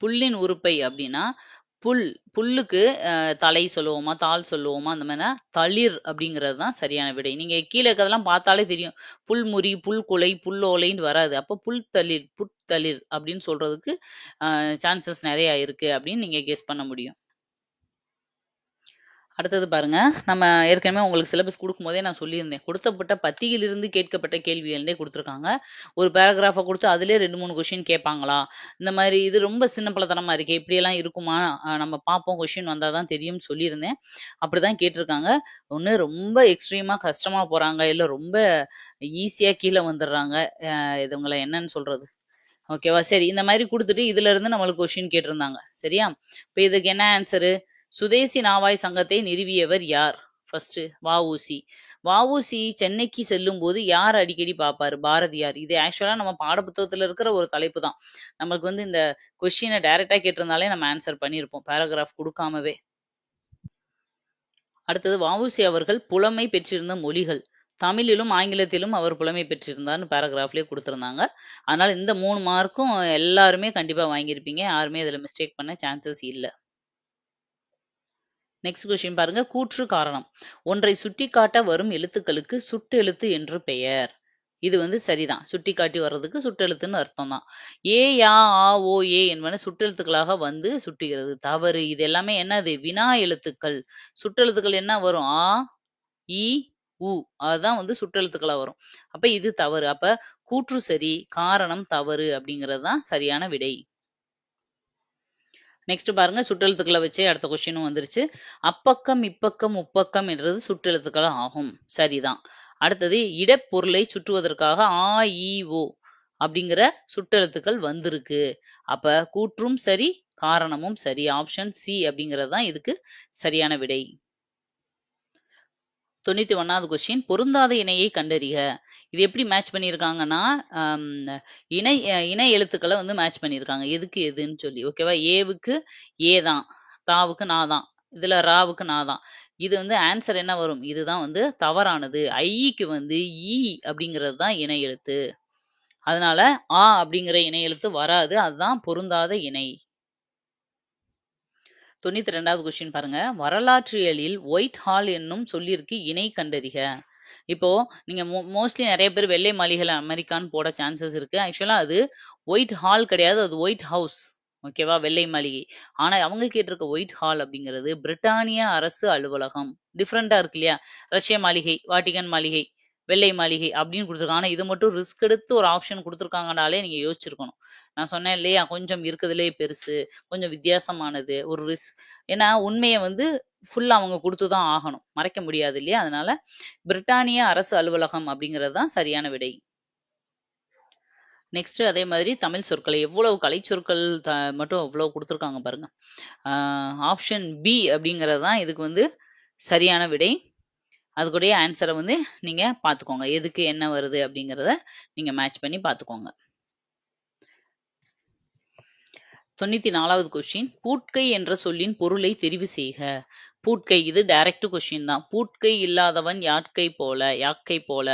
[SPEAKER 1] புல்லின் உறுப்பை அப்படின்னா புல்லுக்கு தலை சொல்லுவோமா, தாள் சொல்லுவோமா, அந்த மாதிரி தளிர் அப்படிங்கிறது தான் சரியான விடை. நீங்க கீழே இருக்கிறதெல்லாம் பார்த்தாலே தெரியும். புல்முறி, புல்குலை, புல்லோலைன்னு வராது. அப்போ புல்தளிர், புத்தளிர் அப்படின்னு சொல்றதுக்கு சான்சஸ் நிறைய இருக்கு அப்படின்னு நீங்க கெஸ் பண்ண முடியும். அடுத்தது பாருங்க. நம்ம ஏற்கனவே உங்களுக்கு சிலபஸ் குடுக்கும்போதே நான் சொல்லியிருந்தேன். கொடுத்தப்பட்ட பத்தியிலிருந்து கேட்கப்பட்ட கேள்விகள்னே குடுத்துருக்காங்க. ஒரு பேராகிராஃப குடுத்து அதிலயே 2, 3 கொஸ்டின் கேட்பாங்களா? இந்த மாரி இது ரொம்ப சின்ன பிள்ளைத்தனமா இருக்கே! இப்படியெல்லாம் இருக்குமா? நம்ம பார்ப்போம் கொஸ்டின் வந்தா தான் தெரியும்னு சொல்லியிருந்தேன். அப்படிதான் கேட்டிருக்காங்க. ஒண்ணு ரொம்ப எக்ஸ்ட்ரீமா கஷ்டமா போறாங்க. இல்ல ரொம்ப ஈஸியா கீழ வந்துர்றாங்க. இது உங்கள என்னன்னு சொல்றது? ஓகேவா? சரி. இந்த மாரி குடுத்துட்டு இதுலருந்து நம்மளுக்கு கொஸ்டின் கேட்டிருந்தாங்க. சரியா? இப்ப இதுக்கு என்ன ஆன்ஸரு? சுதேசி நாவாய் சங்கத்தை நிறுவியவர் யார்? ஃபர்ஸ்ட்டு வ.உ.சி. வ.உ.சி சென்னைக்கு செல்லும்போது யார் அடிக்கடி பார்ப்பாரு? பாரதியார். இது ஆக்சுவலா நம்ம பாடப்புத்தகத்துல இருக்கிற ஒரு தலைப்பு தான். நமக்கு வந்து இந்த கொஸ்டின டைரக்ட்டா கேட்டிருந்தாலே நம்ம ஆன்ஸர் பண்ணியிருப்போம். பேராகிராஃப் குடுக்காமவே. அடுத்தது வ.உ.சி அவர்கள் புலமை பெற்றிருந்த மொழிகள். தமிழிலும், ஆங்கிலத்திலும் அவர் புலமை பெற்றிருந்தார்ன்னு பேராகிராஃப்லயே குடுத்திருந்தாங்க. அதனால இந்த 3 மார்க்கும் எல்லாருமே கண்டிப்பா வாங்கியிருப்பீங்க. யாருமே இதுல மிஸ்டேக் பண்ண சான்சஸ் இல்ல. நெக்ஸ்ட் கொஸ்டின் பாருங்க. கூற்று காரணம். ஒன்றை சுட்டிக்காட்ட வரும் எழுத்துக்களுக்கு சுட்டெழுத்து என்று பெயர். இது வந்து சரிதான். சுட்டிக்காட்டி வர்றதுக்கு சுட்டெழுத்துன்னு அர்த்தம் தான். ஏ, யா, ஆ, ஓ, ஏ என்பன சுட்டெழுத்துக்களாக வந்து சுட்டுகிறது. தவறு. இது எல்லாமே என்னது? வினா எழுத்துக்கள். சுட்டெழுத்துக்கள் என்ன வரும்? ஆ, இ, உ. அதுதான் வந்து சுட்டெழுத்துக்களா வரும். அப்ப இது தவறு. அப்ப கூற்று சரி, காரணம் தவறு அப்படிங்கிறது தான் சரியான விடை. நெக்ஸ்ட் பாருங்க. சுட்டெழுத்துக்களை வச்சே அடுத்த கொஸ்டினும் வந்துருச்சு. அப்பக்கம், இப்பக்கம், முப்பக்கம் என்றது சுட்டெழுத்துக்கள் ஆகும். சரிதான். அடுத்தது இடப்பொருளை சுற்றுவதற்காக ஆ, இ, ஓ அப்படிங்கிற சுட்டெழுத்துக்கள் வந்திருக்கு. அப்ப கூற்றும் சரி, காரணமும் சரி. ஆப்ஷன் சி அப்படிங்கிறது தான் இதுக்கு சரியான விடை. 91வது கொஸ்டின். பொருந்தாத இணையை கண்டறிக. இது எப்படி மேட்ச் பண்ணியிருக்காங்கன்னா, அம் இணை எழுத்துக்கள வந்து மேட்ச் பண்ணியிருக்காங்க. எதுக்கு எதுன்னு சொல்லி. ஓகேவா? ஏவுக்கு ஏ தான். தாவுக்கு நா தான். இதுல ராவுக்கு நா தான். இது வந்து ஆன்சர் என்ன வரும்? இதுதான் வந்து தவறானது. ஐக்கு வந்து ஈ அப்படிங்கிறது தான் இணை எழுத்து. அதனால ஆ அப்படிங்கிற இணை எழுத்து வராது. அதுதான் பொருந்தாத இணை. 92வது கொஸ்டின் பாருங்க. வரலாற்றியலில் ஒயிட் ஹால் என்னும் சொல்லிற்கு இணை கண்டறிக. இப்போ நீங்க மோஸ்ட்லி நிறைய பேர் வெள்ளை மாளிகை அமெரிக்கான்னு போட சான்சஸ் இருக்கு. ஆக்சுவலா அது ஒயிட் ஹால் கிடையாது. அது ஒயிட் ஹவுஸ். ஓகேவா? வெள்ளை மாளிகை. ஆனா அவங்க கேட்டிருக்க ஒயிட் ஹால் அப்படிங்கிறது பிரிட்டானிய அரசு அலுவலகம். டிஃப்ரெண்டா இருக்கு இல்லையா? ரஷ்ய மாளிகை, வாட்டிகன் மாளிகை, வெள்ளை மாளிகை அப்படின்னு கொடுத்துருக்காங்க. ஆனா இது மட்டும் ரிஸ்க் எடுத்து ஒரு ஆப்ஷன் கொடுத்துருக்காங்கனாலே நீங்க யோசிச்சிருக்கணும். நான் சொன்னேன் இல்லையா? கொஞ்சம் இருக்கிறதுலே பெருசு, கொஞ்சம் வித்தியாசமானது, ஒரு ரிஸ்க். ஏன்னா உண்மையை வந்து ஃபுல்லா அவங்க குடுத்து தான் ஆகணும். மறைக்க முடியாது இல்லையா? அதனால பிரிட்டானிய அரசு அலுவலகம் அப்படிங்கிறது தான் சரியான விடை. நெக்ஸ்ட் அதே மாதிரி தமிழ் சொற்களை எவ்வளவு கலைச்சொற்கள் மட்டும் எவ்வளவு கொடுத்துருக்காங்க பாருங்க. ஆப்ஷன் பி அப்படிங்கிறது தான் இதுக்கு வந்து சரியான விடை. அதுக்குடைய ஆன்சரை வந்து நீங்க பார்த்துக்கோங்க. எதுக்கு என்ன வருது அப்படிங்கிறத நீங்க மேட்ச் பண்ணி பார்த்துக்கோங்க. 94வது கொஸ்டின். பூட்கை என்ற சொல்லின் பொருளை தெரிவு செய்க. பூட்கை இது டைரக்ட் கொஸ்டின் தான். பூட்கை இல்லாதவன் யாக்கை போல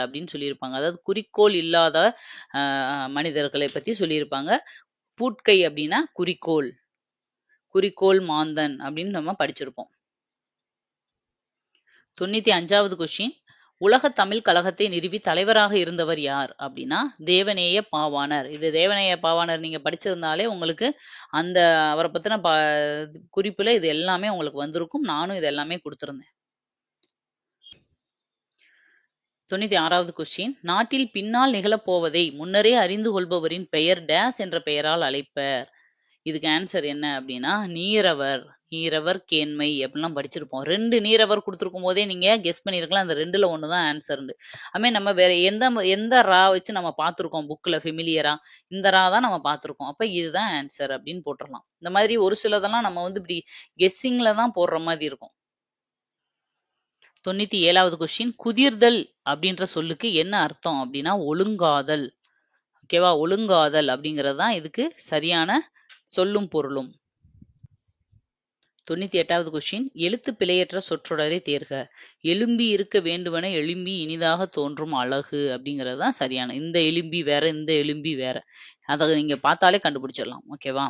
[SPEAKER 1] அப்படின்னு சொல்லியிருப்பாங்க. அதாவது குறிக்கோள் இல்லாத மனிதர்களை பத்தி சொல்லியிருப்பாங்க. பூட்கை அப்படின்னா குறிக்கோள் மாந்தன் அப்படின்னு நம்ம படிச்சிருப்போம். 95வது கொஸ்டின். உலக தமிழ் கழகத்தை நிறுவி தலைவராக இருந்தவர் யார் அப்படின்னா தேவநேய பாவாணர். இது தேவநேய பாவாணர் நீங்க படிச்சிருந்தாலே உங்களுக்கு அந்த அவரை பத்தின குறிப்புல இது எல்லாமே உங்களுக்கு வந்திருக்கும். நானும் இது எல்லாமே கொடுத்திருந்தேன். 96வது கொஸ்டின். நாட்டில் பின்னால் நிகழப்போவதை முன்னரே அறிந்து கொள்பவரின் பெயர் டேஸ் என்ற பெயரால் அழைப்பர். இதுக்கு ஆன்சர் என்ன அப்படின்னா நீரவர் கேண்மை அப்படிலாம் படிச்சிருப்போம். 2 நீரவர் கொடுத்துருக்கும் போதே நீங்க கெஸ் பண்ணிருக்கலாம். அந்த 2ல ஒன்று தான் ஆன்சர்னு. அதுமாதிரி நம்ம வேற எந்த ரா வச்சு நம்ம பார்த்துருக்கோம் புக்ல ஃபெமிலியரா? இந்த ரா தான் நம்ம பார்த்துருக்கோம். அப்ப இதுதான் ஆன்சர் அப்படின்னு போட்டுடலாம். இந்த மாதிரி ஒரு சிலதெல்லாம் நம்ம வந்து இப்படி கெஸ்ஸிங்ல தான் போடுற மாதிரி இருக்கும். 97வது கொஸ்டின். குதிர்தல் அப்படின்ற சொல்லுக்கு என்ன அர்த்தம் அப்படின்னா ஒழுங்காதல். ஓகேவா? ஒழுங்காதல் அப்படிங்கிறது தான் இதுக்கு சரியான சொல்லும் பொருளும். 98வது கொஸ்டின். எழுத்து பிழையற்ற சொற்றொடரை தேர்க. எலும்பி இருக்க வேண்டுவன எழும்பி இனிதாக தோன்றும் அழகு அப்படிங்கிறது தான் சரியான. இந்த எலும்பி வேற, இந்த எலும்பி வேற. அதை நீங்க பார்த்தாலே கண்டுபிடிச்சிடலாம். ஓகேவா?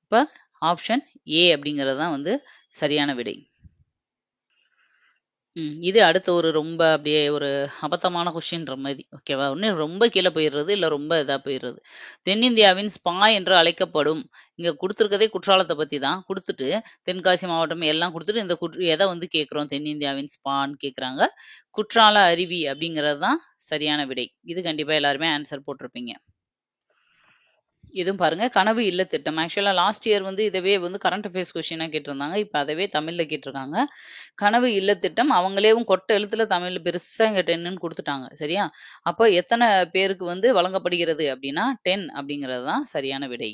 [SPEAKER 1] இப்ப ஆப்ஷன் ஏ அப்படிங்கிறது தான் வந்து சரியான விடை. இது அடுத்த ஒரு ரொம்ப அப்படியே ஒரு அபத்தமான கொஸ்டின்ற மாரி. ஓகேவா? ஒண்ணு ரொம்ப கீழ போயிறது, இல்ல ரொம்ப இதா போயிறது. தென்னிந்தியாவின் ஸ்பா என்று அழைக்கப்படும் இங்க குடுத்துருக்கதே குற்றாலத்த பத்தி தான். குடுத்துட்டு, தென்காசி மாவட்டம் எல்லாம் குடுத்துட்டு, இந்த எத வந்து கேட்கிறோம்? தென்னிந்தியாவின் ஸ்பான்னு கேட்குறாங்க. குற்றால அருவி அப்படிங்கிறது தான் சரியான விடை. இது கண்டிப்பா எல்லாருமே ஆன்சர் போட்டிருப்பீங்க. இதுவும் பாருங்க. கனவு இல்ல திட்டம். ஆக்சுவலா லாஸ்ட் இயர் வந்து இதவே வந்து கரண்ட் அஃபேர்ஸ் கொஸ்டினா கேட்டிருந்தாங்க. இப்ப அதவே தமிழ்ல கேட்டிருக்காங்க. கனவு இல்ல திட்டம் அவங்களேவும் கொட்ட எழுத்துல தமிழ்ல பெருசா இங்க 10ன்னு குடுத்துட்டாங்க. சரியா? அப்ப எத்தன பேருக்கு வந்து வழங்கப்படுகிறது அப்டின்னா, 10 அப்படிங்கிறது தான் சரியான விடை.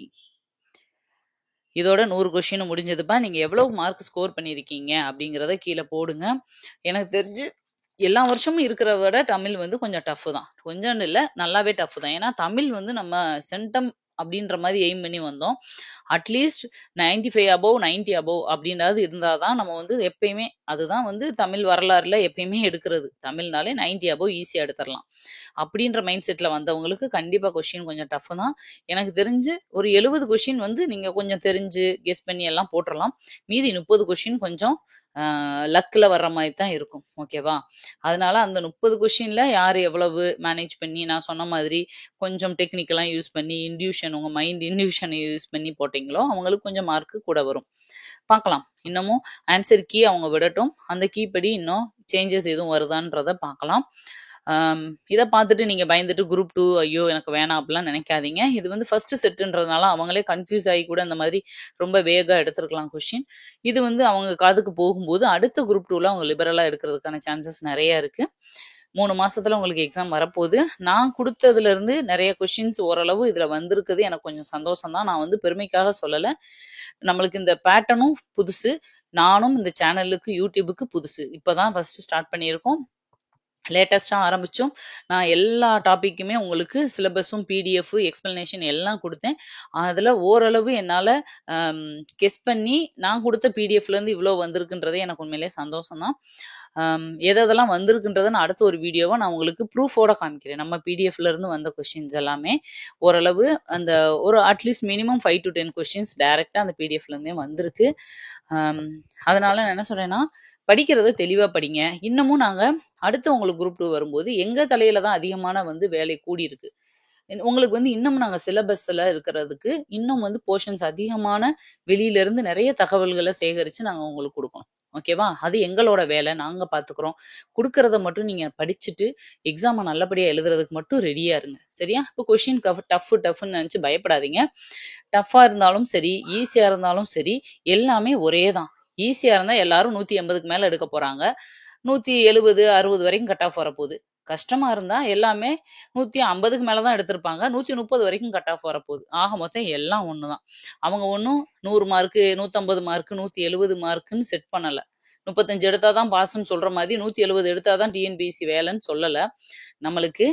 [SPEAKER 1] இதோட 100 கொஸ்டின் முடிஞ்சதுப்பா. நீங்க எவ்வளவு மார்க் ஸ்கோர் பண்ணியிருக்கீங்க அப்படிங்கிறத கீழ போடுங்க. எனக்கு தெரிஞ்சு எல்லா வருஷமும் இருக்கிறத விட தமிழ் வந்து கொஞ்சம் டஃப் தான். கொஞ்சம்னு இல்ல, நல்லாவே டஃப் தான். ஏன்னா தமிழ் வந்து நம்ம சென்டம் அப்படின்ற மாரி எய்ம் பண்ணி வந்தோம். அட்லீஸ்ட் 95 அபோவ் 90 அபோவ் அப்படின்றாவது இருந்தா தான் நம்ம வந்து எப்பயுமே அதுதான் வந்து தமிழ் வரலாறுல எப்பயுமே எடுக்கிறது. தமிழ்னாலே 90 அபோவ் ஈஸியா எடுத்துறலாம். அப்படின்ற மைண்ட் செட்ல வந்தவங்களுக்கு கண்டிப்பா கொஸ்டின் கொஞ்சம் டஃப் தான். எனக்கு தெரிஞ்சு ஒரு 70 கொஸ்டின் வந்து நீங்க கொஞ்சம் தெரிஞ்சு கெஸ் பண்ணி எல்லாம் போட்டுறலாம். மீதி 30 கொஸ்டின் கொஞ்சம் லக்ல வர்ற மாரி தான் இருக்கும். ஓகேவா? அதனால அந்த 30 கொஸ்டின்ல யார் எவ்வளவு மேனேஜ் பண்ணி நான் சொன்ன மாதிரி கொஞ்சம் டெக்னிக்கலா யூஸ் பண்ணி இன்டியூஷன் உங்க மைண்ட் இன்டியூஷனை யூஸ் பண்ணி போட்டீங்களோ அவங்களுக்கு கொஞ்சம் மார்க் கூட வரும். பார்க்கலாம். இன்னமும் ஆன்சர் கீ அவங்க விடட்டும். அந்த கீ படி இன்னும் சேஞ்சஸ் எதுவும் வருதான்றத பார்க்கலாம். இத பார்த்துட்டு நீங்க பயந்துட்டு குரூப் 2 ஐயோ! எனக்கு வேணாம் அப்படிலாம் நினைக்காதீங்க. இது வந்து ஃபர்ஸ்ட் செட்டுன்றதுனால அவங்களே கன்ஃப்யூஸ் ஆகி கூட அந்த மாதிரி ரொம்ப வேகா எடுத்திருக்கலாம் கொஸ்டின். இது வந்து அவங்க காதுக்கு போகும்போது அடுத்த குரூப் 2ல அவங்க லிபரலா எடுக்கிறதுக்கான சான்சஸ் நெறைய இருக்கு. 3 மாசத்துல உங்களுக்கு எக்ஸாம் வரப்போகுது. நான் குடுத்ததுல இருந்து நெறைய கொஸ்டின்ஸ் ஓரளவு இதுல வந்திருக்குது. எனக்கு கொஞ்சம் சந்தோஷம் தான். நான் வந்து பெருமைக்காக சொல்லல. நம்மளுக்கு இந்த பேட்டர்னும் புதுசு. நானும் இந்த சேனலுக்கு YouTubeக்கு புதுசு. இப்பதான் ஃபர்ஸ்ட் ஸ்டார்ட் பண்ணியிருக்கோம். லேட்டஸ்டா ஆரம்பிச்சோம். நான் எல்லா டாபிக்குமே உங்களுக்கு சிலபஸும், பிடிஎஃப், எக்ஸ்பிளனேஷன் எல்லாம் குடுத்தேன். அதுல ஓரளவு என்னால கெஸ் பண்ணி நான் குடுத்த பிடிஎஃப்ல இருந்து இவ்ளோ வந்திருக்குன்றதே எனக்கு உண்மையிலேயே சந்தோஷம் தான். எதெல்லாம் வந்திருக்குன்றத நான் அடுத்த ஒரு வீடியோவா நான் உங்களுக்கு ப்ரூஃபோட காமிக்கிறேன். நம்ம பிடிஎஃப்ல இருந்து வந்த கொஸ்டின்ஸ் எல்லாமே ஓரளவு அந்த ஒரு அட்லீஸ்ட் மினிமம் 5 to 10 கொஸ்டின்ஸ் டைரக்டா அந்த பிடிஎஃப்ல இருந்தே வந்திருக்கு. அதனால நான் என்ன சொல்றேன்னா, படிக்கிறத தெளிவா படிங்க. இன்னமும் நாங்க அடுத்து உங்களுக்கு குரூப் 2 வரும்போது எங்க தலையில தான் அதிகமான வந்து வேலை கூடியிருக்கு. உங்களுக்கு வந்து இன்னும் நாங்க சிலபஸ்ல இருக்கிறதுக்கு இன்னும் வந்து போர்ஷன்ஸ் அதிகமான வெளியில இருந்து நிறைய தகவல்கள சேகரிச்சு நாங்க உங்களுக்கு குடுக்கணும். ஓகேவா? அது எங்களோட வேலை. நாங்க பார்த்துக்கிறோம். குடுக்கறத மட்டும் நீங்க படிச்சுட்டு எக்ஸாம நல்லபடியா எழுதுறதுக்கு மட்டும் ரெடியா இருங்க. சரியா? இப்போ கொஸ்டின் டஃப்ன்னு நெனச்சு பயப்படாதீங்க. டஃப்பா இருந்தாலும் சரி, ஈஸியா இருந்தாலும் சரி, எல்லாமே ஒரே தான். ஈஸியா இருந்தா எல்லாரும் 180க்கு மேல எடுக்க போறாங்க. 170, 60 வரைக்கும் கட் ஆஃப் வரப்போகுது. கஷ்டமா இருந்தா எல்லாமே 150க்கு மேல தான் எடுத்திருப்பாங்க. 130 வரைக்கும் கட் ஆஃப் வரப்போகுது. ஆக மொத்தம் எல்லாம் ஒண்ணுதான். அவங்க ஒண்ணும் 100 மார்க்கு, 150 மார்க்கு, 170 மார்க்குன்னு செட் பண்ணல. 35 எடுத்தா தான் பாஸ்ன்னு சொல்ற மாதிரி 170 எடுத்தா தான் டிஎன்பிஎஸ்சி வேலைன்னு சொல்லல. நம்மளுக்கு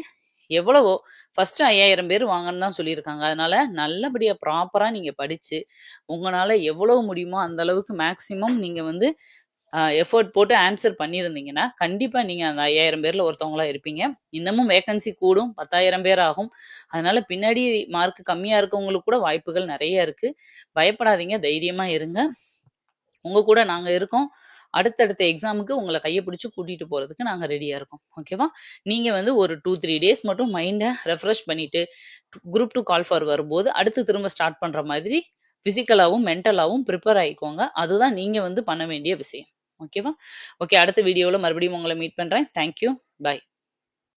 [SPEAKER 1] எவ்வளவோ ஃபர்ஸ்ட் 5000 பேர் வாங்கன்னு தான் சொல்லியிருக்காங்க. அதனால நல்லபடியா ப்ராப்பரா நீங்க படிச்சு, உங்கனால எவ்வளவு முடியுமோ அந்த அளவுக்கு மேக்ஸிமம் நீங்க வந்து எஃபோர்ட் போட்டு ஆன்சர் பண்ணியிருந்தீங்கன்னா, கண்டிப்பா நீங்க அந்த 5000 பேர்ல ஒருத்தவங்களா இருப்பீங்க. இன்னமும் வேக்கன்சி கூடும். 10,000 பேர் ஆகும். அதனால பின்னாடி மார்க் கம்மியா இருக்கவங்களுக்கு கூட வாய்ப்புகள் நெறைய இருக்கு. பயப்படாதீங்க. தைரியமா இருங்க. உங்க கூட நாங்க இருக்கோம். அடுத்தடுத்த எக்ஸாமுக்கு உங்கள கைய பிடிச்சு கூட்டிட்டு போறதுக்கு நாங்க ரெடியா இருக்கோம். ஓகேவா? நீங்க வந்து ஒரு 2, 3 டேஸ் மட்டும் மைண்ட ரெஃப்ரெஷ் பண்ணிட்டு, குரூப் 2 கால் ஃபார் வரும்போது, அடுத்து திரும்ப ஸ்டார்ட் பண்ற மாதிரி பிசிக்கலாவும், மென்டலாவும் பிரிப்பேர் ஆயிக்கோங்க. அதுதான் நீங்க வந்து பண்ண வேண்டிய விஷயம். ஓகேவா? ஓகே. அடுத்த வீடியோல மறுபடியும் உங்கள மீட் பண்றேன். Thank you. பை.